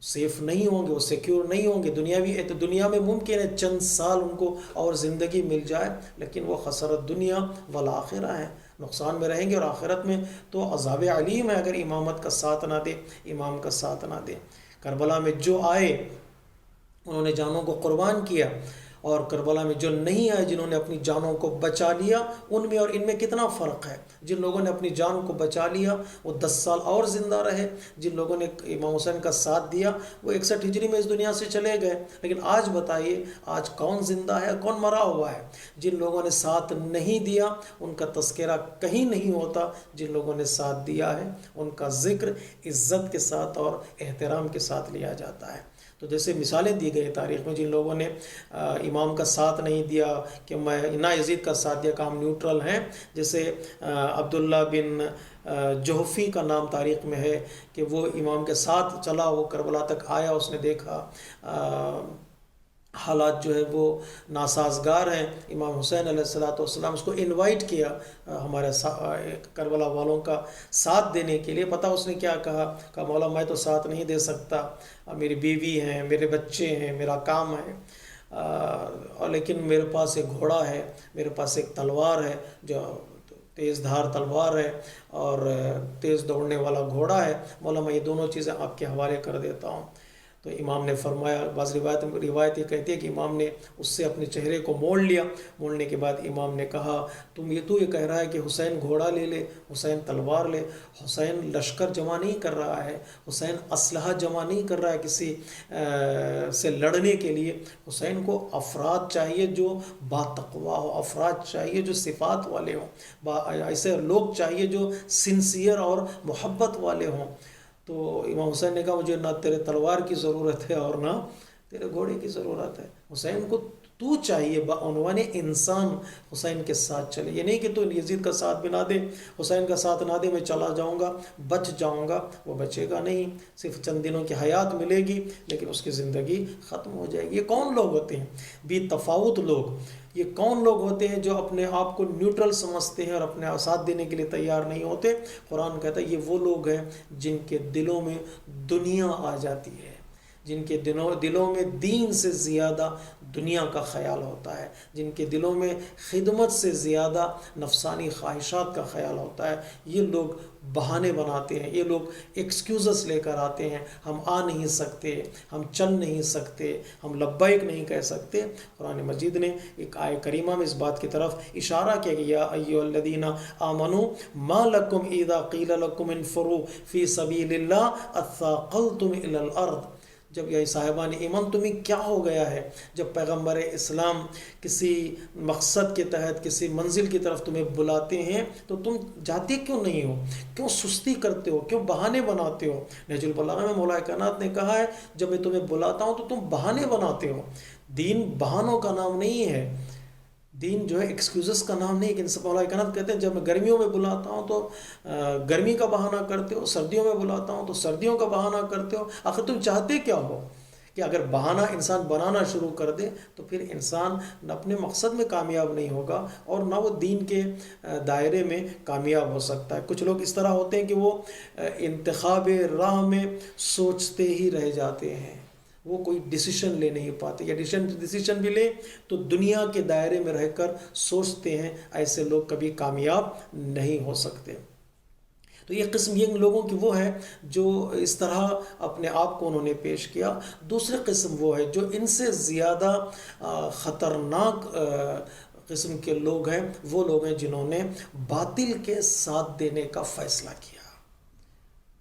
سیف نہیں ہوں گے، وہ سیکیور نہیں ہوں گے۔ دنیا میں ممکن ہے چند سال ان کو اور زندگی مل جائے، لیکن وہ خسرت دنیا والآخرہ ہے، نقصان میں رہیں گے، اور آخرت میں تو عذاب علیم ہے اگر امامت کا ساتھ نہ دے، امام کا ساتھ نہ دے۔ کربلا میں جو آئے انہوں نے جانوں کو قربان کیا، اور کربلا میں جو نہیں آئے جنہوں نے اپنی جانوں کو بچا لیا، ان میں اور ان میں کتنا فرق ہے۔ جن لوگوں نے اپنی جان کو بچا لیا وہ 10 سال اور زندہ رہے، جن لوگوں نے امام حسین کا ساتھ دیا وہ 61 ہجری میں اس دنیا سے چلے گئے۔ لیکن آج بتائیے آج کون زندہ ہے، کون مرا ہوا ہے؟ جن لوگوں نے ساتھ نہیں دیا ان کا تذکرہ کہیں نہیں ہوتا، جن لوگوں نے ساتھ دیا ہے ان کا ذکر عزت کے ساتھ اور احترام کے ساتھ لیا جاتا ہے۔ تو جیسے مثالیں دی گئی تاریخ میں، جن لوگوں نے امام کا ساتھ نہیں دیا کہ میں نہ یزید کا ساتھ دیا کہ ہم نیوٹرل ہیں، جیسے عبداللہ بن جوحفی کا نام تاریخ میں ہے کہ وہ امام کے ساتھ چلا، وہ کربلا تک آیا، اس نے دیکھا حالات جو ہے وہ ناسازگار ہیں، امام حسین علیہ السلام اس کو انوائٹ کیا ہمارے کربلا والوں کا ساتھ دینے کے لیے۔ پتہ اس نے کیا کہا؟ کہ مولا میں تو ساتھ نہیں دے سکتا، میری بیوی ہیں، میرے بچے ہیں، میرا کام ہے، اور لیکن میرے پاس ایک گھوڑا ہے، میرے پاس ایک تلوار ہے جو تیز دھار تلوار ہے اور تیز دوڑنے والا گھوڑا ہے، مولا میں یہ دونوں چیزیں آپ کے حوالے کر دیتا ہوں۔ تو امام نے فرمایا، بعض روایت یہ کہتی ہے کہ امام نے اس سے اپنے چہرے کو موڑ لیا، موڑنے کے بعد امام نے کہا تو یہ کہہ رہا ہے کہ حسین گھوڑا لے لے، حسین تلوار لے، حسین لشکر جمع نہیں کر رہا ہے، حسین اسلحہ جمع نہیں کر رہا ہے کسی سے لڑنے کے لیے۔ حسین کو افراد چاہیے جو باتقوا ہو، افراد چاہیے جو صفات والے ہوں، ایسے لوگ چاہیے جو سنسیئر اور محبت والے ہوں۔ تو امام حسین نے کہا مجھے نہ تیرے تلوار کی ضرورت ہے اور نہ تیرے گھوڑے کی ضرورت ہے، حسین کو تو چاہیے بعنوان انسان حسین کے ساتھ چلے. یہ نہیں کہ تو یزید کا ساتھ بھی نہ دے، حسین کا ساتھ نہ دے، میں چلا جاؤں گا بچ جاؤں گا. وہ بچے گا نہیں، صرف چند دنوں کی حیات ملے گی لیکن اس کی زندگی ختم ہو جائے گی. یہ کون لوگ ہوتے ہیں؟ بھی تفاوت لوگ. یہ کون لوگ ہوتے ہیں جو اپنے آپ کو نیوٹرل سمجھتے ہیں اور اپنے ساتھ دینے کے لیے تیار نہیں ہوتے؟ قرآن کہتا ہے یہ وہ لوگ ہیں جن کے دلوں میں دنیا آ جاتی ہے، جن کے دلوں میں دین سے زیادہ دنیا کا خیال ہوتا ہے، جن کے دلوں میں خدمت سے زیادہ نفسانی خواہشات کا خیال ہوتا ہے. یہ لوگ بہانے بناتے ہیں، یہ لوگ ایکسکیوزز لے کر آتے ہیں. ہم آ نہیں سکتے، ہم چل نہیں سکتے، ہم لبیک نہیں کہہ سکتے. قرآن مجید نے ایک آیہ کریمہ میں اس بات کی طرف اشارہ کیا کہ یا ایھا الذین آمنوا ما لکم اذا قیل لکم انفروا فی سبیل اللہ اثاقلتم الی الارض. جب یہ صاحبان ایمان تمہیں کیا ہو گیا ہے جب پیغمبر اسلام کسی مقصد کے تحت کسی منزل کی طرف تمہیں بلاتے ہیں تو تم جاتے کیوں نہیں ہو؟ کیوں سستی کرتے ہو؟ کیوں بہانے بناتے ہو؟ نہج البلاغہ میں مولا کائنات نے کہا ہے جب میں تمہیں بلاتا ہوں تو تم بہانے بناتے ہو. دین بہانوں کا نام نہیں ہے، دین جو ہے ایکسکیوزز کا نام نہیں. کہ مولا کائنات کہتے ہیں جب میں گرمیوں میں بلاتا ہوں تو گرمی کا بہانہ کرتے ہو، سردیوں میں بلاتا ہوں تو سردیوں کا بہانہ کرتے ہو. آخر تم چاہتے کیا ہو؟ کہ اگر بہانہ انسان بنانا شروع کر دے تو پھر انسان نہ اپنے مقصد میں کامیاب نہیں ہوگا اور نہ وہ دین کے دائرے میں کامیاب ہو سکتا ہے. کچھ لوگ اس طرح ہوتے ہیں کہ وہ انتخاب راہ میں سوچتے ہی رہ جاتے ہیں، وہ کوئی ڈیسیشن لے نہیں پاتے، یا ڈیسیشن بھی لیں تو دنیا کے دائرے میں رہ کر سوچتے ہیں. ایسے لوگ کبھی کامیاب نہیں ہو سکتے. تو یہ قسم یہ لوگوں کی وہ ہے جو اس طرح اپنے آپ کو انہوں نے پیش کیا. دوسری قسم وہ ہے جو ان سے زیادہ خطرناک قسم کے لوگ ہیں، وہ لوگ ہیں جنہوں نے باطل کے ساتھ دینے کا فیصلہ کیا.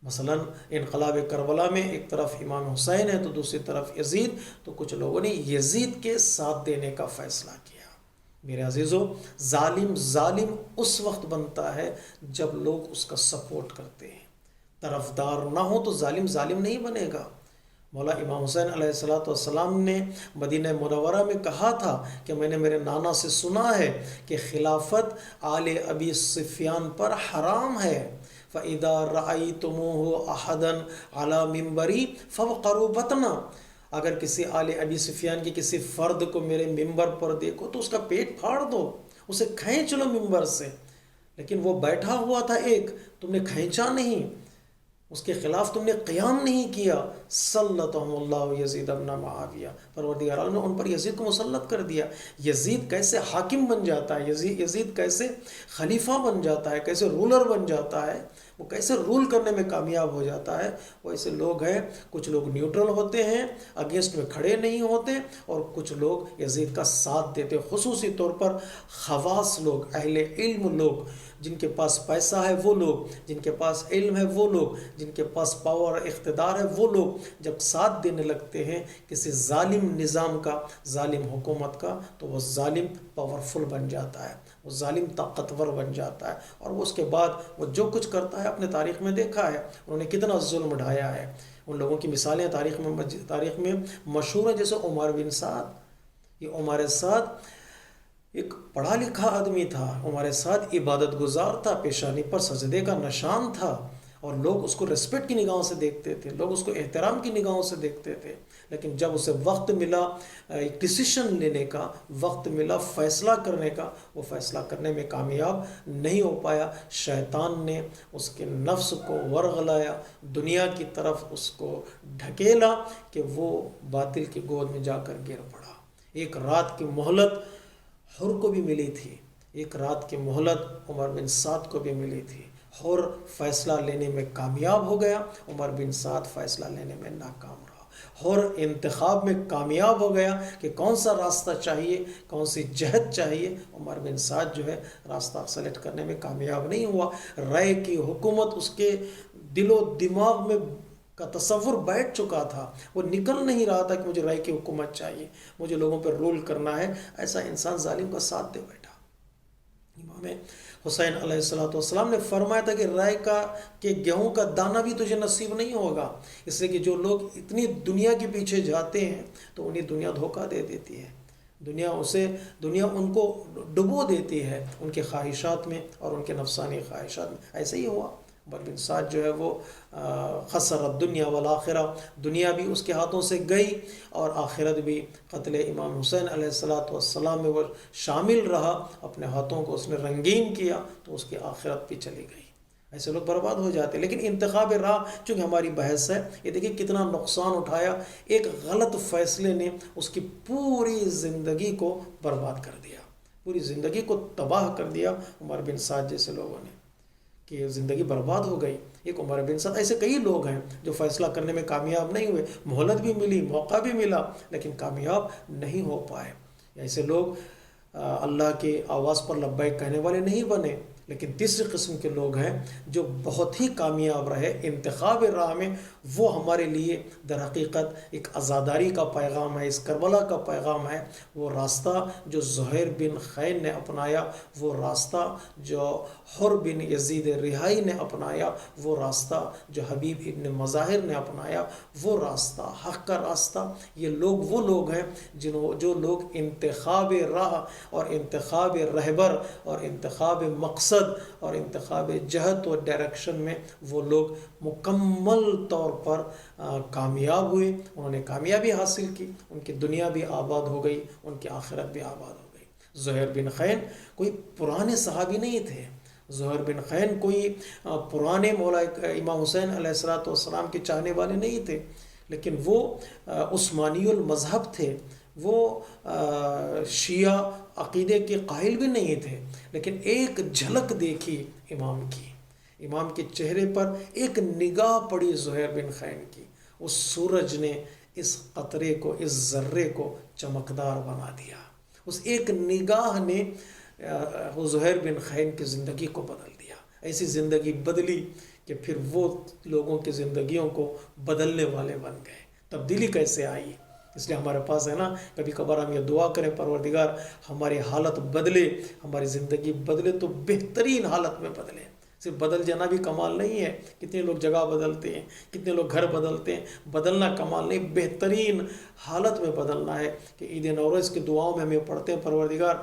مثلا انقلاب کربلا میں ایک طرف امام حسین ہے تو دوسری طرف یزید، تو کچھ لوگوں نے یزید کے ساتھ دینے کا فیصلہ کیا. میرے عزیزو، ظالم اس وقت بنتا ہے جب لوگ اس کا سپورٹ کرتے ہیں. طرفدار نہ ہو تو ظالم نہیں بنے گا. مولا امام حسین علیہ السلام نے مدینہ منورہ میں کہا تھا کہ میں نے میرے نانا سے سنا ہے کہ خلافت آل ابی سفیان پر حرام ہے. فَإِذَا رَأَيْتُمُوهُ أَحَدًا عَلَى مِنبَرِي فَوْقَرُوا بَطْنًا. اگر کسی آل ابی سفیان کی کسی فرد کو میرے ممبر پر دیکھو تو اس کا پیٹ پھاڑ دو، اسے کھینچ لو ممبر سے. لیکن وہ بیٹھا ہوا تھا ایک، تم نے کھینچا نہیں، اس کے خلاف تم نے قیام نہیں کیا. سلطہم اللہ یزید ابن معاویہ، پروردگار عالم نے ان پر یزید کو مسلط کر دیا. یزید کیسے حاکم بن جاتا ہے، یزید کیسے خلیفہ بن جاتا ہے، کیسے رولر بن جاتا ہے، وہ کیسے رول کرنے میں کامیاب ہو جاتا ہے. وہ ایسے لوگ ہیں، کچھ لوگ نیوٹرل ہوتے ہیں، اگینسٹ میں کھڑے نہیں ہوتے، اور کچھ لوگ یزید کا ساتھ دیتے. خصوصی طور پر خواص لوگ، اہل علم لوگ، جن کے پاس پیسہ ہے وہ لوگ، جن کے پاس علم ہے وہ لوگ، جن کے پاس پاور اور اقتدار ہے وہ لوگ جب ساتھ دینے لگتے ہیں کسی ظالم نظام کا، ظالم حکومت کا، تو وہ ظالم پاورفل بن جاتا ہے، وہ ظالم طاقتور بن جاتا ہے. اور وہ اس کے بعد وہ جو کچھ کرتا ہے اپنے تاریخ میں دیکھا ہے، انہوں نے کتنا ظلم ڈھایا ہے. ان لوگوں کی مثالیں تاریخ میں مشہور ہیں، جیسے عمر بن سعد. یہ عمر سعد ایک پڑھا لکھا آدمی تھا، عمر سعد عبادت گزار تھا، پیشانی پر سجدے کا نشان تھا، اور لوگ اس کو ریسپیکٹ کی نگاہوں سے دیکھتے تھے، لوگ اس کو احترام کی نگاہوں سے دیکھتے تھے. لیکن جب اسے وقت ملا ایک ڈیسیشن لینے کا، وقت ملا فیصلہ کرنے کا، وہ فیصلہ کرنے میں کامیاب نہیں ہو پایا. شیطان نے اس کے نفس کو ورغلایا، دنیا کی طرف اس کو ڈھکیلا کہ وہ باطل کی گود میں جا کر گر پڑا. ایک رات کی مہلت حر کو بھی ملی تھی، ایک رات کی مہلت عمر بن سعد کو بھی ملی تھی. حر فیصلہ لینے میں کامیاب ہو گیا، عمر بن سعد فیصلہ لینے میں ناکام رہا. حر انتخاب میں کامیاب ہو گیا کہ کون سا راستہ چاہیے، کون سی جہت چاہیے. عمر بن سعد جو ہے راستہ سلیکٹ کرنے میں کامیاب نہیں ہوا. رائے کی حکومت اس کے دل و دماغ میں کا تصور بیٹھ چکا تھا، وہ نکل نہیں رہا تھا کہ مجھے رائے کی حکومت چاہیے، مجھے لوگوں پر رول کرنا ہے. ایسا انسان ظالم کا ساتھ دے بیٹھا. امام حسین علیہ السلام نے فرمایا تھا کہ رائے کہ گیہوں کا دانہ بھی تجھے نصیب نہیں ہوگا، اس لیے کہ جو لوگ اتنی دنیا کے پیچھے جاتے ہیں تو انہیں دنیا دھوکہ دے دیتی ہے. دنیا ان کو ڈبو دیتی ہے ان کے خواہشات میں اور ان کے نفسانی خواہشات میں. ایسے ہی ہوا. عمر بن سعد جو ہے وہ خسر الدنیا والآخرہ، دنیا بھی اس کے ہاتھوں سے گئی اور آخرت بھی قتل امام حسین علیہ السلام میں وہ شامل رہا، اپنے ہاتھوں کو اس نے رنگین کیا تو اس کی آخرت بھی چلی گئی. ایسے لوگ برباد ہو جاتے ہیں. لیکن انتخاب راہ چونکہ ہماری بحث ہے، یہ دیکھیں کتنا نقصان اٹھایا. ایک غلط فیصلے نے اس کی پوری زندگی کو برباد کر دیا، پوری زندگی کو تباہ کر دیا. عمر بن سعد جیسے لوگوں نے کہ زندگی برباد ہو گئی. ایک عمر بن سعد، ایسے کئی لوگ ہیں جو فیصلہ کرنے میں کامیاب نہیں ہوئے، مہلت بھی ملی، موقع بھی ملا، لیکن کامیاب نہیں ہو پائے. ایسے لوگ اللہ کی آواز پر لبیک کہنے والے نہیں بنے. لیکن تیسری قسم کے لوگ ہیں جو بہت ہی کامیاب رہے انتخاب راہ میں. وہ ہمارے لیے در حقیقت ایک عزاداری کا پیغام ہے، اس کربلا کا پیغام ہے. وہ راستہ جو زہیر بن خین نے اپنایا، وہ راستہ جو حر بن یزید رہائی نے اپنایا، وہ راستہ جو حبیب ابن مظاہر نے اپنایا، وہ راستہ حق کا راستہ. یہ لوگ وہ لوگ ہیں جو لوگ انتخاب راہ اور انتخاب رہبر اور انتخاب مقصد اور انتخاب جہت و ڈائریکشن میں وہ لوگ مکمل طور پر کامیاب ہوئے. انہوں نے کامیابی حاصل کی، ان کی دنیا بھی آباد ہو گئی، ان کی آخرت بھی آباد ہو گئی. زہیر بن خین کوئی پرانے صحابی نہیں تھے. زہیر بن خین کوئی پرانے مولا امام حسین علیہ السلام کے چاہنے والے نہیں تھے، لیکن وہ عثمانی المذہب تھے. وہ شیعہ عقیدے کے قائل بھی نہیں تھے، لیکن ایک جھلک دیکھی امام کے چہرے پر ایک نگاہ پڑی زہیر بن خین کی. اس سورج نے اس قطرے کو، اس ذرے کو چمکدار بنا دیا. اس ایک نگاہ نے زہیر بن خین کی زندگی کو بدل دیا. ایسی زندگی بدلی کہ پھر وہ لوگوں کی زندگیوں کو بدلنے والے بن گئے. تبدیلی کیسے آئی؟ اس لیے ہمارے پاس ہے نا، کبھی کبھار ہم یہ دعا کریں پروردگار ہماری حالت بدلے، ہماری زندگی بدلے تو بہترین حالت میں بدلے. صرف بدل جانا بھی کمال نہیں ہے. کتنے لوگ جگہ بدلتے ہیں، کتنے لوگ گھر بدلتے ہیں. بدلنا کمال نہیں، بہترین حالت میں بدلنا ہے. کہ عید نوروز کی دعاؤں میں ہمیں پڑھتے ہیں پروردگار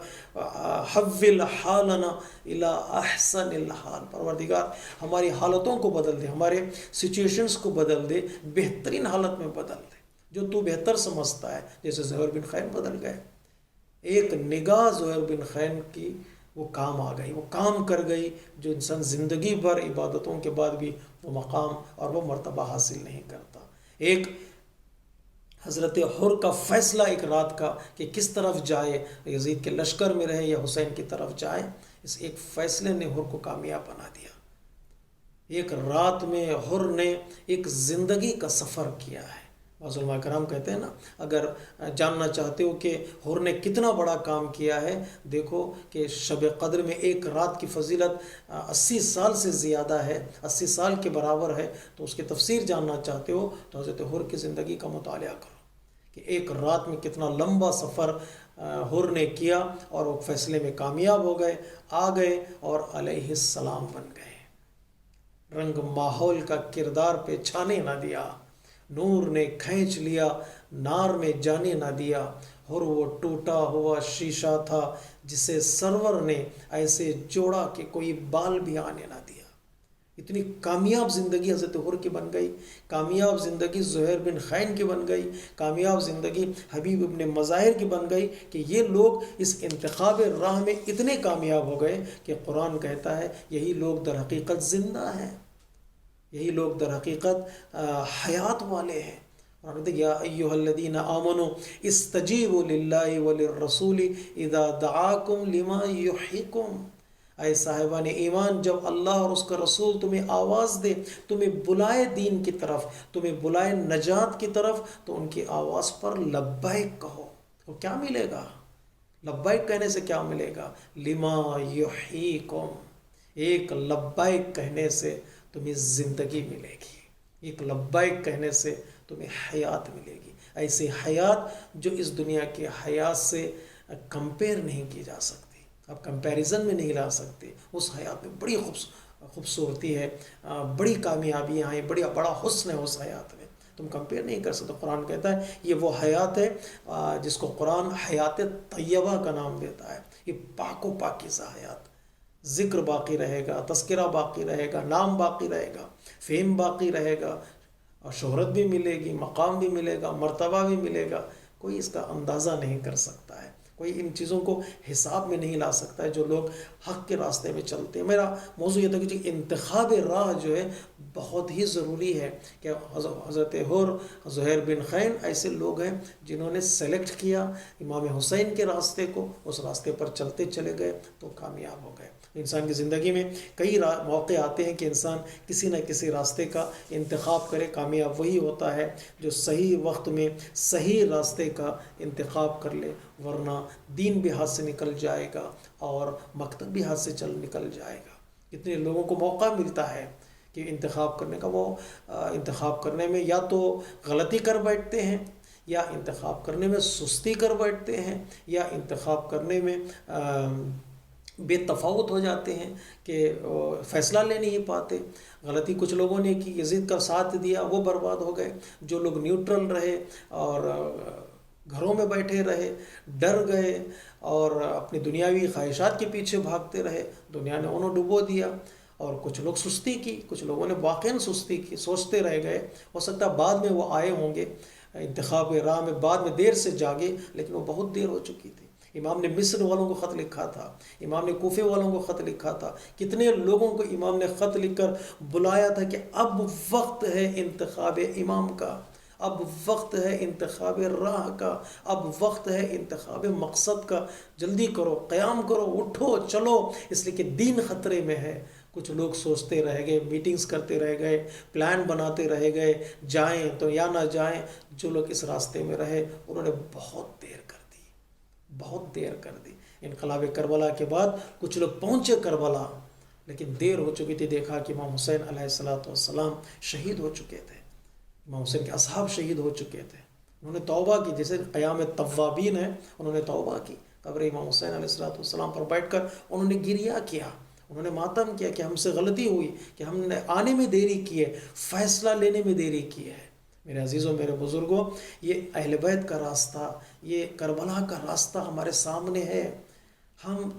حول حالنا الی احسن الحال. پروردگار ہماری حالتوں کو بدل دے، ہمارے سچویشنز کو بدل دے، بہترین حالت میں بدل دے جو تو بہتر سمجھتا ہے. جیسے زہیر بن خین بدل گئے. ایک نگاہ زہیر بن خین کی وہ کام آ گئی، وہ کام کر گئی جو انسان زندگی بھر عبادتوں کے بعد بھی وہ مقام اور وہ مرتبہ حاصل نہیں کرتا. ایک حضرت حر کا فیصلہ ایک رات کا کہ کس طرف جائے، یزید کے لشکر میں رہے یا حسین کی طرف جائے، اس ایک فیصلے نے حر کو کامیاب بنا دیا. ایک رات میں حر نے ایک زندگی کا سفر کیا ہے. بعض علماء کرام کہتے ہیں نا، اگر جاننا چاہتے ہو کہ حر نے کتنا بڑا کام کیا ہے، دیکھو کہ شب قدر میں ایک رات کی فضیلت 80 سال سے زیادہ ہے، 80 سال کے برابر ہے. تو اس کی تفسیر جاننا چاہتے ہو تو حضرت حر کی زندگی کا مطالعہ کرو کہ ایک رات میں کتنا لمبا سفر حر نے کیا اور وہ فیصلے میں کامیاب ہو گئے، آ گئے اور علیہ السلام بن گئے. رنگ ماحول کا کردار پہ چھانے نہ دیا، نور نے کھینچ لیا، نار میں جانے نہ دیا. اور وہ ٹوٹا ہوا شیشہ تھا جسے سرور نے ایسے جوڑا کہ کوئی بال بھی آنے نہ دیا. اتنی کامیاب زندگی حضرت حر کی بن گئی، کامیاب زندگی زہیر بن خین کی بن گئی، کامیاب زندگی حبیب ابن مظاہر کی بن گئی کہ یہ لوگ اس انتخاب راہ میں اتنے کامیاب ہو گئے کہ قرآن کہتا ہے یہی لوگ در حقیقت زندہ ہیں، یہی لوگ در حقیقت حیات والے ہیں. اور یا ایھا الذین آمنوا استجیبوا للہ وللرسول اذا دعاکم لما یحییکم. اے صاحبان ایمان، جب اللہ اور اس کا رسول تمہیں آواز دے، تمہیں بلائے دین کی طرف، تمہیں بلائے نجات کی طرف، تو ان کی آواز پر لبیک کہو. تو کیا ملے گا؟ لبیک کہنے سے کیا ملے گا؟ لما یحییکم. ایک لبیک کہنے سے تمہیں زندگی ملے گی، ایک لبیک کہنے سے تمہیں حیات ملے گی. ایسی حیات جو اس دنیا کی حیات سے کمپیئر نہیں کی جا سکتی، آپ کمپیریزن میں نہیں لا سکتے. اس حیات میں بڑی خوبصورتی ہے، بڑی کامیابیاں ہیں، بڑا حسن ہے اس حیات میں. تم کمپیئر نہیں کر سکتے. قرآن کہتا ہے یہ وہ حیات ہے جس کو قرآن حیات طیبہ کا نام دیتا ہے. یہ پاک و پاکیزہ حیات. ذکر باقی رہے گا، تذکرہ باقی رہے گا، نام باقی رہے گا، فیم باقی رہے گا، اور شہرت بھی ملے گی، مقام بھی ملے گا، مرتبہ بھی ملے گا. کوئی اس کا اندازہ نہیں کر سکتا ہے، کوئی ان چیزوں کو حساب میں نہیں لا سکتا ہے جو لوگ حق کے راستے میں چلتے ہیں. میرا موضوع یہ تھا کہ انتخاب راہ جو ہے بہت ہی ضروری ہے. کہ حضرت زہیر بن خین ایسے لوگ ہیں جنہوں نے سلیکٹ کیا امام حسین کے راستے کو، اس راستے پر چلتے چلے گئے تو کامیاب ہو گئے. انسان کی زندگی میں کئی موقع آتے ہیں کہ انسان کسی نہ کسی راستے کا انتخاب کرے. کامیاب وہی ہوتا ہے جو صحیح وقت میں صحیح راستے کا انتخاب کر لے، ورنہ دین بھی ہاتھ سے نکل جائے گا اور مقصد بھی ہاتھ سے نکل جائے گا. کتنے لوگوں کو موقع ملتا ہے کہ انتخاب کرنے کا، وہ انتخاب کرنے میں یا تو غلطی کر بیٹھتے ہیں، یا انتخاب کرنے میں سستی کر بیٹھتے ہیں، یا انتخاب کرنے میں بے تفاوت ہو جاتے ہیں کہ فیصلہ لے نہیں پاتے. غلطی کچھ لوگوں نے کی، یزید کا ساتھ دیا، وہ برباد ہو گئے. جو لوگ نیوٹرل رہے اور گھروں میں بیٹھے رہے، ڈر گئے اور اپنی دنیاوی خواہشات کے پیچھے بھاگتے رہے، دنیا نے انہوں ڈبو دیا. اور کچھ لوگ سستی کی، کچھ لوگوں نے واقعاً سستی کی، سوچتے رہ گئے. ہو سکتا ہے بعد میں وہ آئے ہوں گے انتخاب راہ میں، بعد میں دیر سے جاگے، لیکن وہ بہت دیر ہو چکی تھی. امام نے مصر والوں کو خط لکھا تھا، امام نے کوفے والوں کو خط لکھا تھا. کتنے لوگوں کو امام نے خط لکھ کر بلایا تھا کہ اب وقت ہے انتخاب امام کا، اب وقت ہے انتخاب راہ کا، اب وقت ہے انتخاب مقصد کا. جلدی کرو، قیام کرو، اٹھو، چلو، اس لیے کہ دین خطرے میں ہے. کچھ لوگ سوچتے رہ گئے، میٹنگز کرتے رہ گئے، پلان بناتے رہ گئے، جائیں تو یا نہ جائیں. جو لوگ اس راستے میں رہے انہوں نے بہت دیر کر دی، بہت دیر کر دی. انقلاب کربلا کے بعد کچھ لوگ پہنچے کربلا، لیکن دیر ہو چکی تھی. دیکھا کہ امام حسین علیہ السلام شہید ہو چکے تھے، امام حسین کے اصحاب شہید ہو چکے تھے. انہوں نے توبہ کی، جیسے قیام توابین ہے، انہوں نے توبہ کی. قبر امام حسین علیہ السلام پر بیٹھ کر انہوں نے گریہ کیا، انہوں نے ماتم کیا کہ ہم سے غلطی ہوئی، کہ ہم نے آنے میں دیری کی ہے، فیصلہ لینے میں دیری کی ہے. میرے عزیزوں، میرے بزرگوں، یہ اہل بیت کا راستہ، یہ کربلا کا راستہ ہمارے سامنے ہے. ہم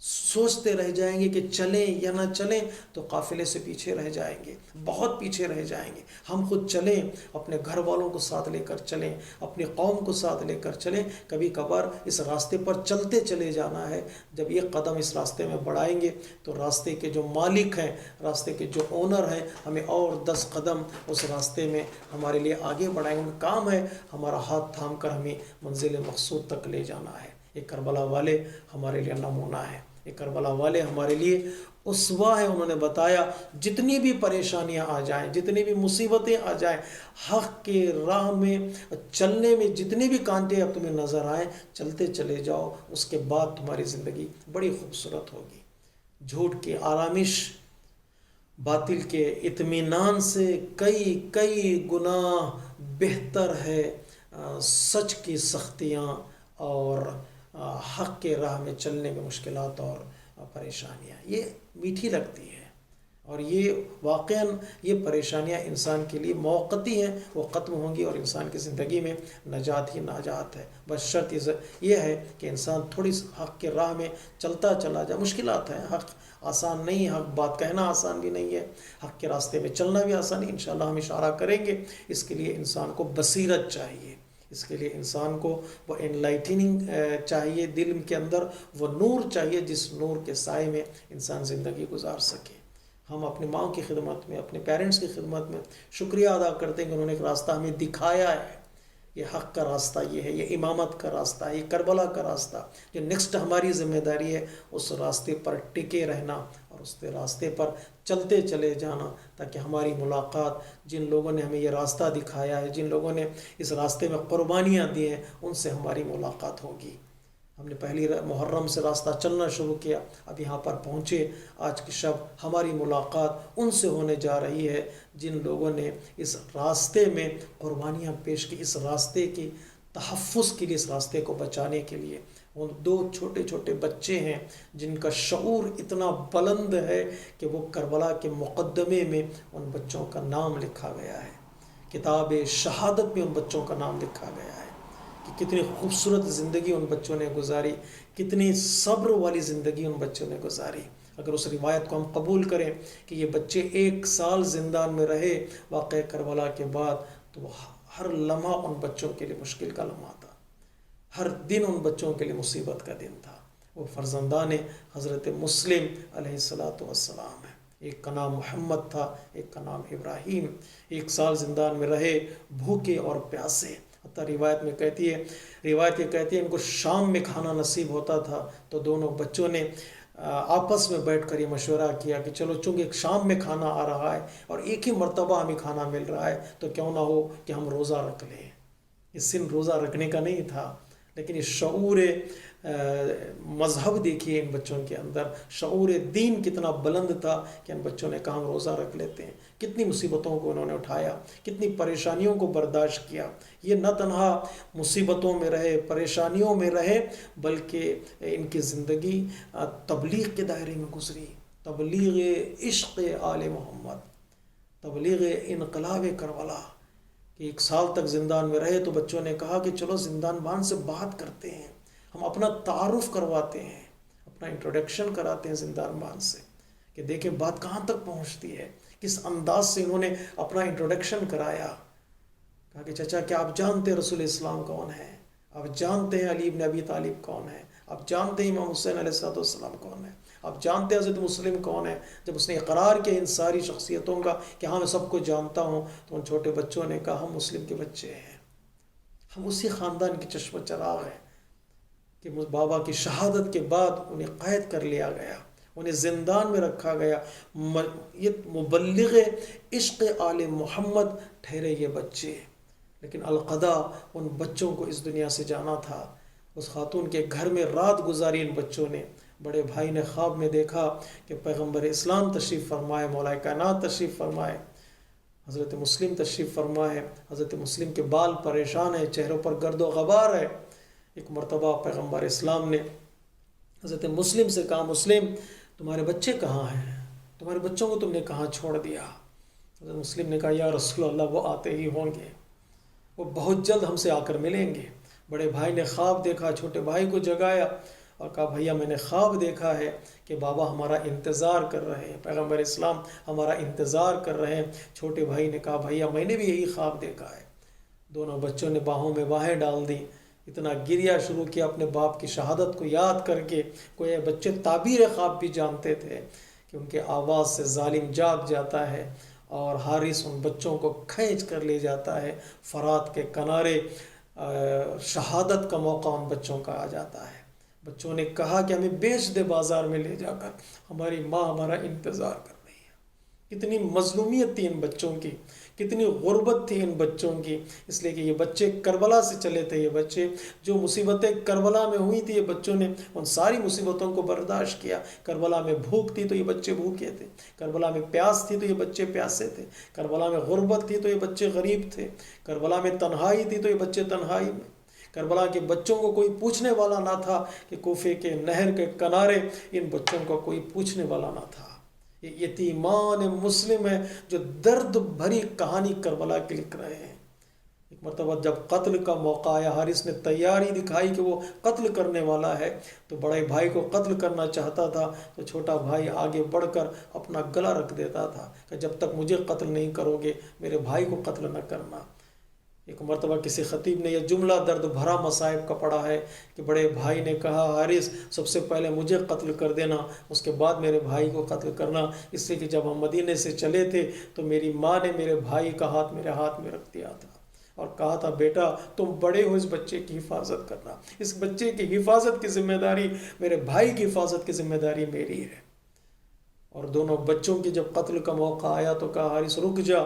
سوچتے رہ جائیں گے کہ چلیں یا نہ چلیں تو قافلے سے پیچھے رہ جائیں گے، بہت پیچھے رہ جائیں گے. ہم خود چلیں، اپنے گھر والوں کو ساتھ لے کر چلیں، اپنی قوم کو ساتھ لے کر چلیں. کبھی کبھار اس راستے پر چلتے چلے جانا ہے. جب یہ قدم اس راستے میں بڑھائیں گے تو راستے کے جو مالک ہیں، راستے کے جو اونر ہیں، ہمیں اور 10 قدم اس راستے میں ہمارے لیے آگے بڑھائیں گے. ان کا کام ہے ہمارا ہاتھ تھام کر ہمیں منزل مقصود تک لے جانا ہے. یہ کربلا والے ہمارے لیے نمونہ ہے، یہ کربلا والے ہمارے لیے اسوہ ہے. انہوں نے بتایا جتنی بھی پریشانیاں آ جائیں، جتنی بھی مصیبتیں آ جائیں، حق کے راہ میں چلنے میں جتنے بھی کانٹے اب تمہیں نظر آئیں، چلتے چلے جاؤ. اس کے بعد تمہاری زندگی بڑی خوبصورت ہوگی. جھوٹ کی آرامش باطل کے اطمینان سے کئی گناہ بہتر ہے. سچ کی سختیاں اور حق کے راہ میں چلنے میں مشکلات اور پریشانیاں، یہ میٹھی لگتی ہے، اور یہ واقعاً یہ پریشانیاں انسان کے لیے موقتی ہیں، وہ ختم ہوں گی اور انسان کی زندگی میں نجات ہی نجات ہے. بس شرط یہ ہے کہ انسان تھوڑی حق کے راہ میں چلتا چلا جائے. مشکلات ہیں، حق آسان نہیں، حق بات کہنا آسان بھی نہیں ہے، حق کے راستے میں چلنا بھی آسان نہیں. انشاءاللہ ہم اشارہ کریں گے. اس کے لیے انسان کو بصیرت چاہیے، اس کے لیے انسان کو وہ انلائٹننگ چاہیے، دل کے اندر وہ نور چاہیے جس نور کے سائے میں انسان زندگی گزار سکے. ہم اپنی ماں کی خدمت میں، اپنے پیرنٹس کی خدمت میں شکریہ ادا کرتے ہیں کہ انہوں نے ایک راستہ ہمیں دکھایا ہے. یہ حق کا راستہ یہ ہے، یہ امامت کا راستہ ہے، یہ کربلا کا راستہ. جو نیکسٹ ہماری ذمہ داری ہے اس راستے پر ٹکے رہنا اور اس راستے پر چلتے چلے جانا، تاکہ ہماری ملاقات جن لوگوں نے ہمیں یہ راستہ دکھایا ہے، جن لوگوں نے اس راستے میں قربانیاں دی ہیں، ان سے ہماری ملاقات ہوگی. ہم نے پہلی محرم سے راستہ چلنا شروع کیا، اب یہاں پر پہنچے. آج کی شب ہماری ملاقات ان سے ہونے جا رہی ہے جن لوگوں نے اس راستے میں قربانیاں پیش کی، اس راستے کی تحفظ کے لیے، اس راستے کو بچانے کے لیے. وہ 2 چھوٹے چھوٹے بچے ہیں جن کا شعور اتنا بلند ہے کہ وہ کربلا کے مقدمے میں ان بچوں کا نام لکھا گیا ہے کتاب شہادت میں ان بچوں کا نام لکھا گیا ہے کہ کتنی خوبصورت زندگی ان بچوں نے گزاری، کتنی صبر والی زندگی ان بچوں نے گزاری۔ اگر اس روایت کو ہم قبول کریں کہ یہ بچے 1 سال زندان میں رہے واقعہ کربلا کے بعد، تو ہر لمحہ ان بچوں کے لیے مشکل کا لمحہ تھا، ہر دن ان بچوں کے لیے مصیبت کا دن تھا۔ وہ فرزندان حضرت مسلم علیہ السلام ہیں۔ ایک کا نام محمد تھا، ایک کا نام ابراہیم۔ 1 سال زندان میں رہے، بھوکے اور پیاسے۔ حتیٰ روایت یہ کہتی ہے ان کو شام میں کھانا نصیب ہوتا تھا تو دونوں بچوں نے آپس میں بیٹھ کر یہ مشورہ کیا کہ چلو چونکہ شام میں کھانا آ رہا ہے اور ایک ہی مرتبہ ہمیں کھانا مل رہا ہے تو کیوں نہ ہو کہ ہم روزہ رکھ لیں۔ یہ سن روزہ رکھنے کا نہیں تھا، لیکن یہ شعور مذہب دیکھیے ان بچوں کے اندر، شعور دین کتنا بلند تھا کہ ان بچوں نے کہا ہم روزہ رکھ لیتے ہیں۔ کتنی مصیبتوں کو انہوں نے اٹھایا، کتنی پریشانیوں کو برداشت کیا۔ یہ نہ تنہا مصیبتوں میں رہے، پریشانیوں میں رہے، بلکہ ان کی زندگی تبلیغ کے دائرے میں گزری، تبلیغ عشق آل محمد، تبلیغ انقلاب کربلا۔ کہ 1 سال تک زندان میں رہے تو بچوں نے کہا کہ چلو زندان بان سے بات کرتے ہیں، ہم اپنا تعارف کرواتے ہیں، اپنا انٹروڈکشن کراتے ہیں زندان بان سے، کہ دیکھیں بات کہاں تک پہنچتی ہے۔ کس انداز سے انہوں نے اپنا انٹروڈکشن کرایا۔ کہا کہ چچا کیا آپ جانتے ہیں رسول اسلام کون ہے؟ آپ جانتے ہیں علی بن ابی طالب کون ہے؟ آپ جانتے ہیں امام حسین علیہ السلام کون ہے؟ آپ جانتے ہیں حضرت مسلم کون ہے؟ جب اس نے اقرار کیا ان ساری شخصیتوں کا کہ ہاں میں سب کو جانتا ہوں، تو ان چھوٹے بچوں نے کہا ہم مسلم کے بچے ہیں، ہم اسی خاندان کے چشم و چراغ ہیں۔ کہ بابا کی شہادت کے بعد انہیں قید کر لیا گیا، انہیں زندان میں رکھا گیا۔ یہ مبلغ عشق آل محمد ٹھہرے یہ بچے، لیکن القضاء ان بچوں کو اس دنیا سے جانا تھا۔ اس خاتون کے گھر میں رات گزاری ان بچوں نے۔ بڑے بھائی نے خواب میں دیکھا کہ پیغمبر اسلام تشریف فرمائے، مولا کائنات تشریف فرمائے، حضرت مسلم تشریف فرمائے۔ حضرت مسلم کے بال پریشان ہیں، چہروں پر گرد و غبار ہے۔ ایک مرتبہ پیغمبر اسلام نے حضرت مسلم سے کہا مسلم تمہارے بچے کہاں ہیں؟ تمہارے بچوں کو تم نے کہاں چھوڑ دیا؟ حضرت مسلم نے کہا یا رسول اللہ وہ آتے ہی ہوں گے، وہ بہت جلد ہم سے آ کر ملیں گے۔ بڑے بھائی نے خواب دیکھا، چھوٹے بھائی کو جگایا اور کہا بھیا میں نے خواب دیکھا ہے کہ بابا ہمارا انتظار کر رہے ہیں، پیغمبر اسلام ہمارا انتظار کر رہے ہیں۔ چھوٹے بھائی نے کہا بھیا میں نے بھی یہی خواب دیکھا ہے۔ دونوں بچوں نے باہوں میں باہیں ڈال دی، اتنا گریا شروع کیا اپنے باپ کی شہادت کو یاد کر کے۔ کوئی بچے تعبیر خواب بھی جانتے تھے کہ ان کے آواز سے ظالم جاگ جاتا ہے اور حارث ان بچوں کو کھینچ کر لے جاتا ہے فرات کے کنارے۔ شہادت کا موقع ان بچوں کا آ جاتا ہے۔ بچوں نے کہا کہ ہمیں بیچ دے بازار میں لے جا کر، ہماری ماں ہمارا انتظار کر رہی ہے۔ کتنی مظلومیت تھی ان بچوں کی، کتنی غربت تھی ان بچوں کی، اس لیے کہ یہ بچے کربلا سے چلے تھے۔ یہ بچے جو مصیبتیں کربلا میں ہوئی تھی، یہ بچوں نے ان ساری مصیبتوں کو برداشت کیا۔ کربلا میں بھوک تھی تو یہ بچے بھوکے تھے، کربلا میں پیاس تھی تو یہ بچے پیاسے تھے، کربلا میں غربت تھی تو یہ بچے غریب تھے، کربلا میں تنہائی تھی تو یہ بچے تنہائی میں۔ کربلا کے بچوں کو کوئی پوچھنے والا نہ تھا کہ کوفے کے نہر کے کنارے ان بچوں کو کوئی پوچھنے والا نہ تھا۔ یہ یتیمان مسلم ہیں جو درد بھری کہانی کربلا کی لکھ رہے ہیں۔ ایک مرتبہ جب قتل کا موقع آیا، حارث نے تیاری دکھائی کہ وہ قتل کرنے والا ہے، تو بڑے بھائی کو قتل کرنا چاہتا تھا تو چھوٹا بھائی آگے بڑھ کر اپنا گلا رکھ دیتا تھا کہ جب تک مجھے قتل نہیں کرو گے میرے بھائی کو قتل نہ کرنا۔ ایک مرتبہ کسی خطیب نے یہ جملہ درد بھرا مصائب کا پڑھا ہے کہ بڑے بھائی نے کہا حارث سب سے پہلے مجھے قتل کر دینا، اس کے بعد میرے بھائی کو قتل کرنا، اس لیے کہ جب ہم مدینے سے چلے تھے تو میری ماں نے میرے بھائی کا ہاتھ میرے ہاتھ میں رکھ دیا تھا اور کہا تھا بیٹا تم بڑے ہو، اس بچے کی حفاظت کرنا، اس بچے کی حفاظت کی ذمہ داری، میرے بھائی کی حفاظت کی ذمہ داری میری ہے۔ اور دونوں بچوں کی جب قتل کا موقع آیا تو کہا حارث رک جا،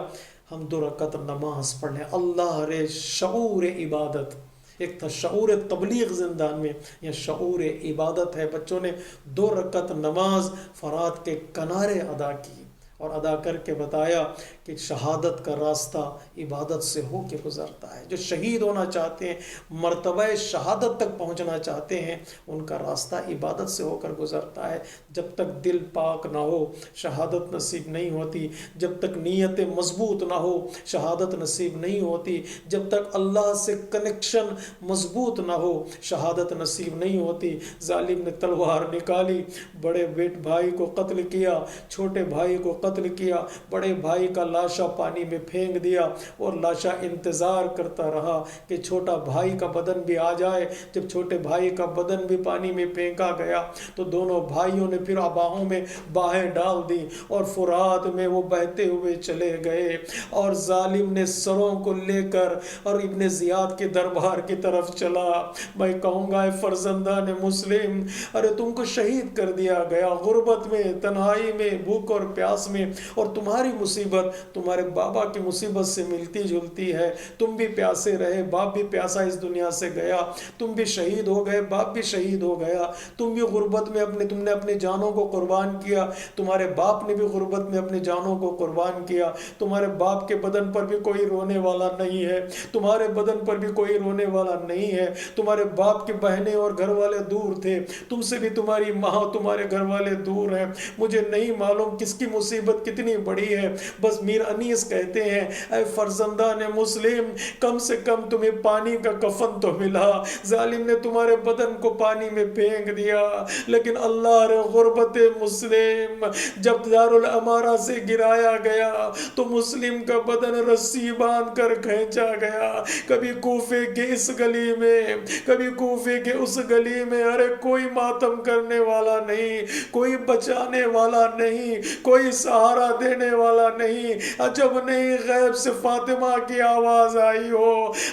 ہم 2 رکعت نماز پڑھ لیں۔ اللہ رے شعور عبادت، ایک تھا شعور تبلیغ زندان میں، یہ شعور عبادت ہے۔ بچوں نے 2 رکعت نماز فرات کے کنارے ادا کی اور ادا کر کے بتایا کہ شہادت کا راستہ عبادت سے ہو کے گزرتا ہے۔ جو شہید ہونا چاہتے ہیں، مرتبہ شہادت تک پہنچنا چاہتے ہیں، ان کا راستہ عبادت سے ہو کر گزرتا ہے۔ جب تک دل پاک نہ ہو شہادت نصیب نہیں ہوتی، جب تک نیت مضبوط نہ ہو شہادت نصیب نہیں ہوتی، جب تک اللہ سے کنیکشن مضبوط نہ ہو شہادت نصیب نہیں ہوتی۔ ظالم نے تلوار نکالی، بڑے بھائی کو قتل کیا، چھوٹے بھائی کو قتل کیا، بڑے بھائی کا لاشا پانی میں پھینک دیا، اور لاشا انتظار کرتا رہا کہ چھوٹا بھائی کا بدن بھی آ جائے۔ جب چھوٹے بھائی کا بدن بھی پانی میں پھینکا گیا تو دونوں بھائیوں نے پھر باہوں میں باہیں ڈال دی اور فرات میں وہ بہتے ہوئے چلے گئے، اور ظالم نے سروں کو لے کر اور ابن زیاد کے دربار کی طرف چلا۔ میں کہوں گا اے فرزندان مسلم، ارے تم کو شہید کر دیا گیا غربت میں، تنہائی میں، بھوک اور پیاس میں، اور تمہاری مصیبت تمہارے بابا کی مصیبت سے ملتی جلتی ہے۔ تم بھی پیاسے رہے، باپ بھی پیاسا اس دنیا سے گیا، تم بھی شہید ہو گئے، باپ بھی شہید ہو گیا، تم بھی غربت میں تم نے اپنی جانوں کو قربان کیا، تمہارے باپ نے بھی غربت میں اپنی جانوں کو قربان کیا۔ تمہارے باپ کے بدن پر بھی کوئی رونے والا نہیں ہے، تمہارے بدن پر بھی کوئی رونے والا نہیں ہے۔ تمہارے باپ کے بہنیں اور گھر والے دور تھے، تم سے بھی تمہاری ماں، تمہارے گھر والے دور ہیں۔ مجھے نہیں معلوم کس کی مصیبت کتنی بڑی ہے، بس میر انیس کہتے ہیں اے فرزندان مسلم، کم سے کم تمہیں پانی کا کفن تو ملا۔ ظالم نے تمہارے بدن کو پانی میں پھینک دیا، لیکن اللہ رے غربت مسلم جب دارالامارہ سے گرایا گیا تو مسلم کا بدن رسی باندھ کر کھینچا گیا، کبھی کوفے کے اس گلی میں، کبھی کوفے کے اس گلی میں۔ ارے کوئی ماتم کرنے والا نہیں، کوئی بچانے والا نہیں، کوئی سہارا دینے والا نہیں۔ عجب نہیں غیب سے فاطمہ کی آواز آئی ہو،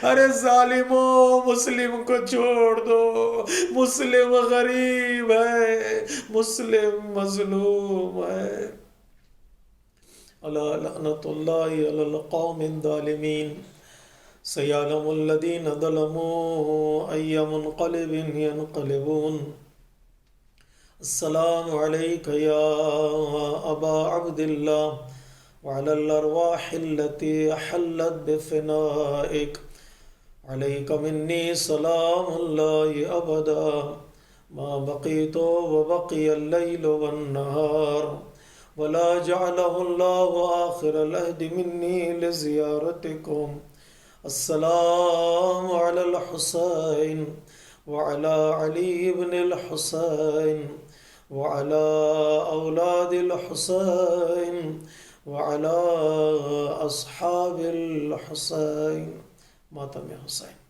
ارے ظالموں مسلم کو چھوڑ دو، مسلم غریب ہے، مسلم مظلوم ہے۔ الا لعنت اللہ علی القوم الظالمین، سیعلم الذین ظلموا ای منقلب ینقلبون۔ السلام علیک یا ابا عبد اللہ وعلی الارواح التي حلت بفنائک، علیک منی سلام اللہ ابدا ما بقیت وبقی اللیل والنہار، ولا جعلہ اللہ آخر العہد منی لزیارتکم۔ السلام علی الحسین وعلی علی بن الحسین وعلی اولاد الحسین وعلی اصحاب الحسین۔ ماتم حسین۔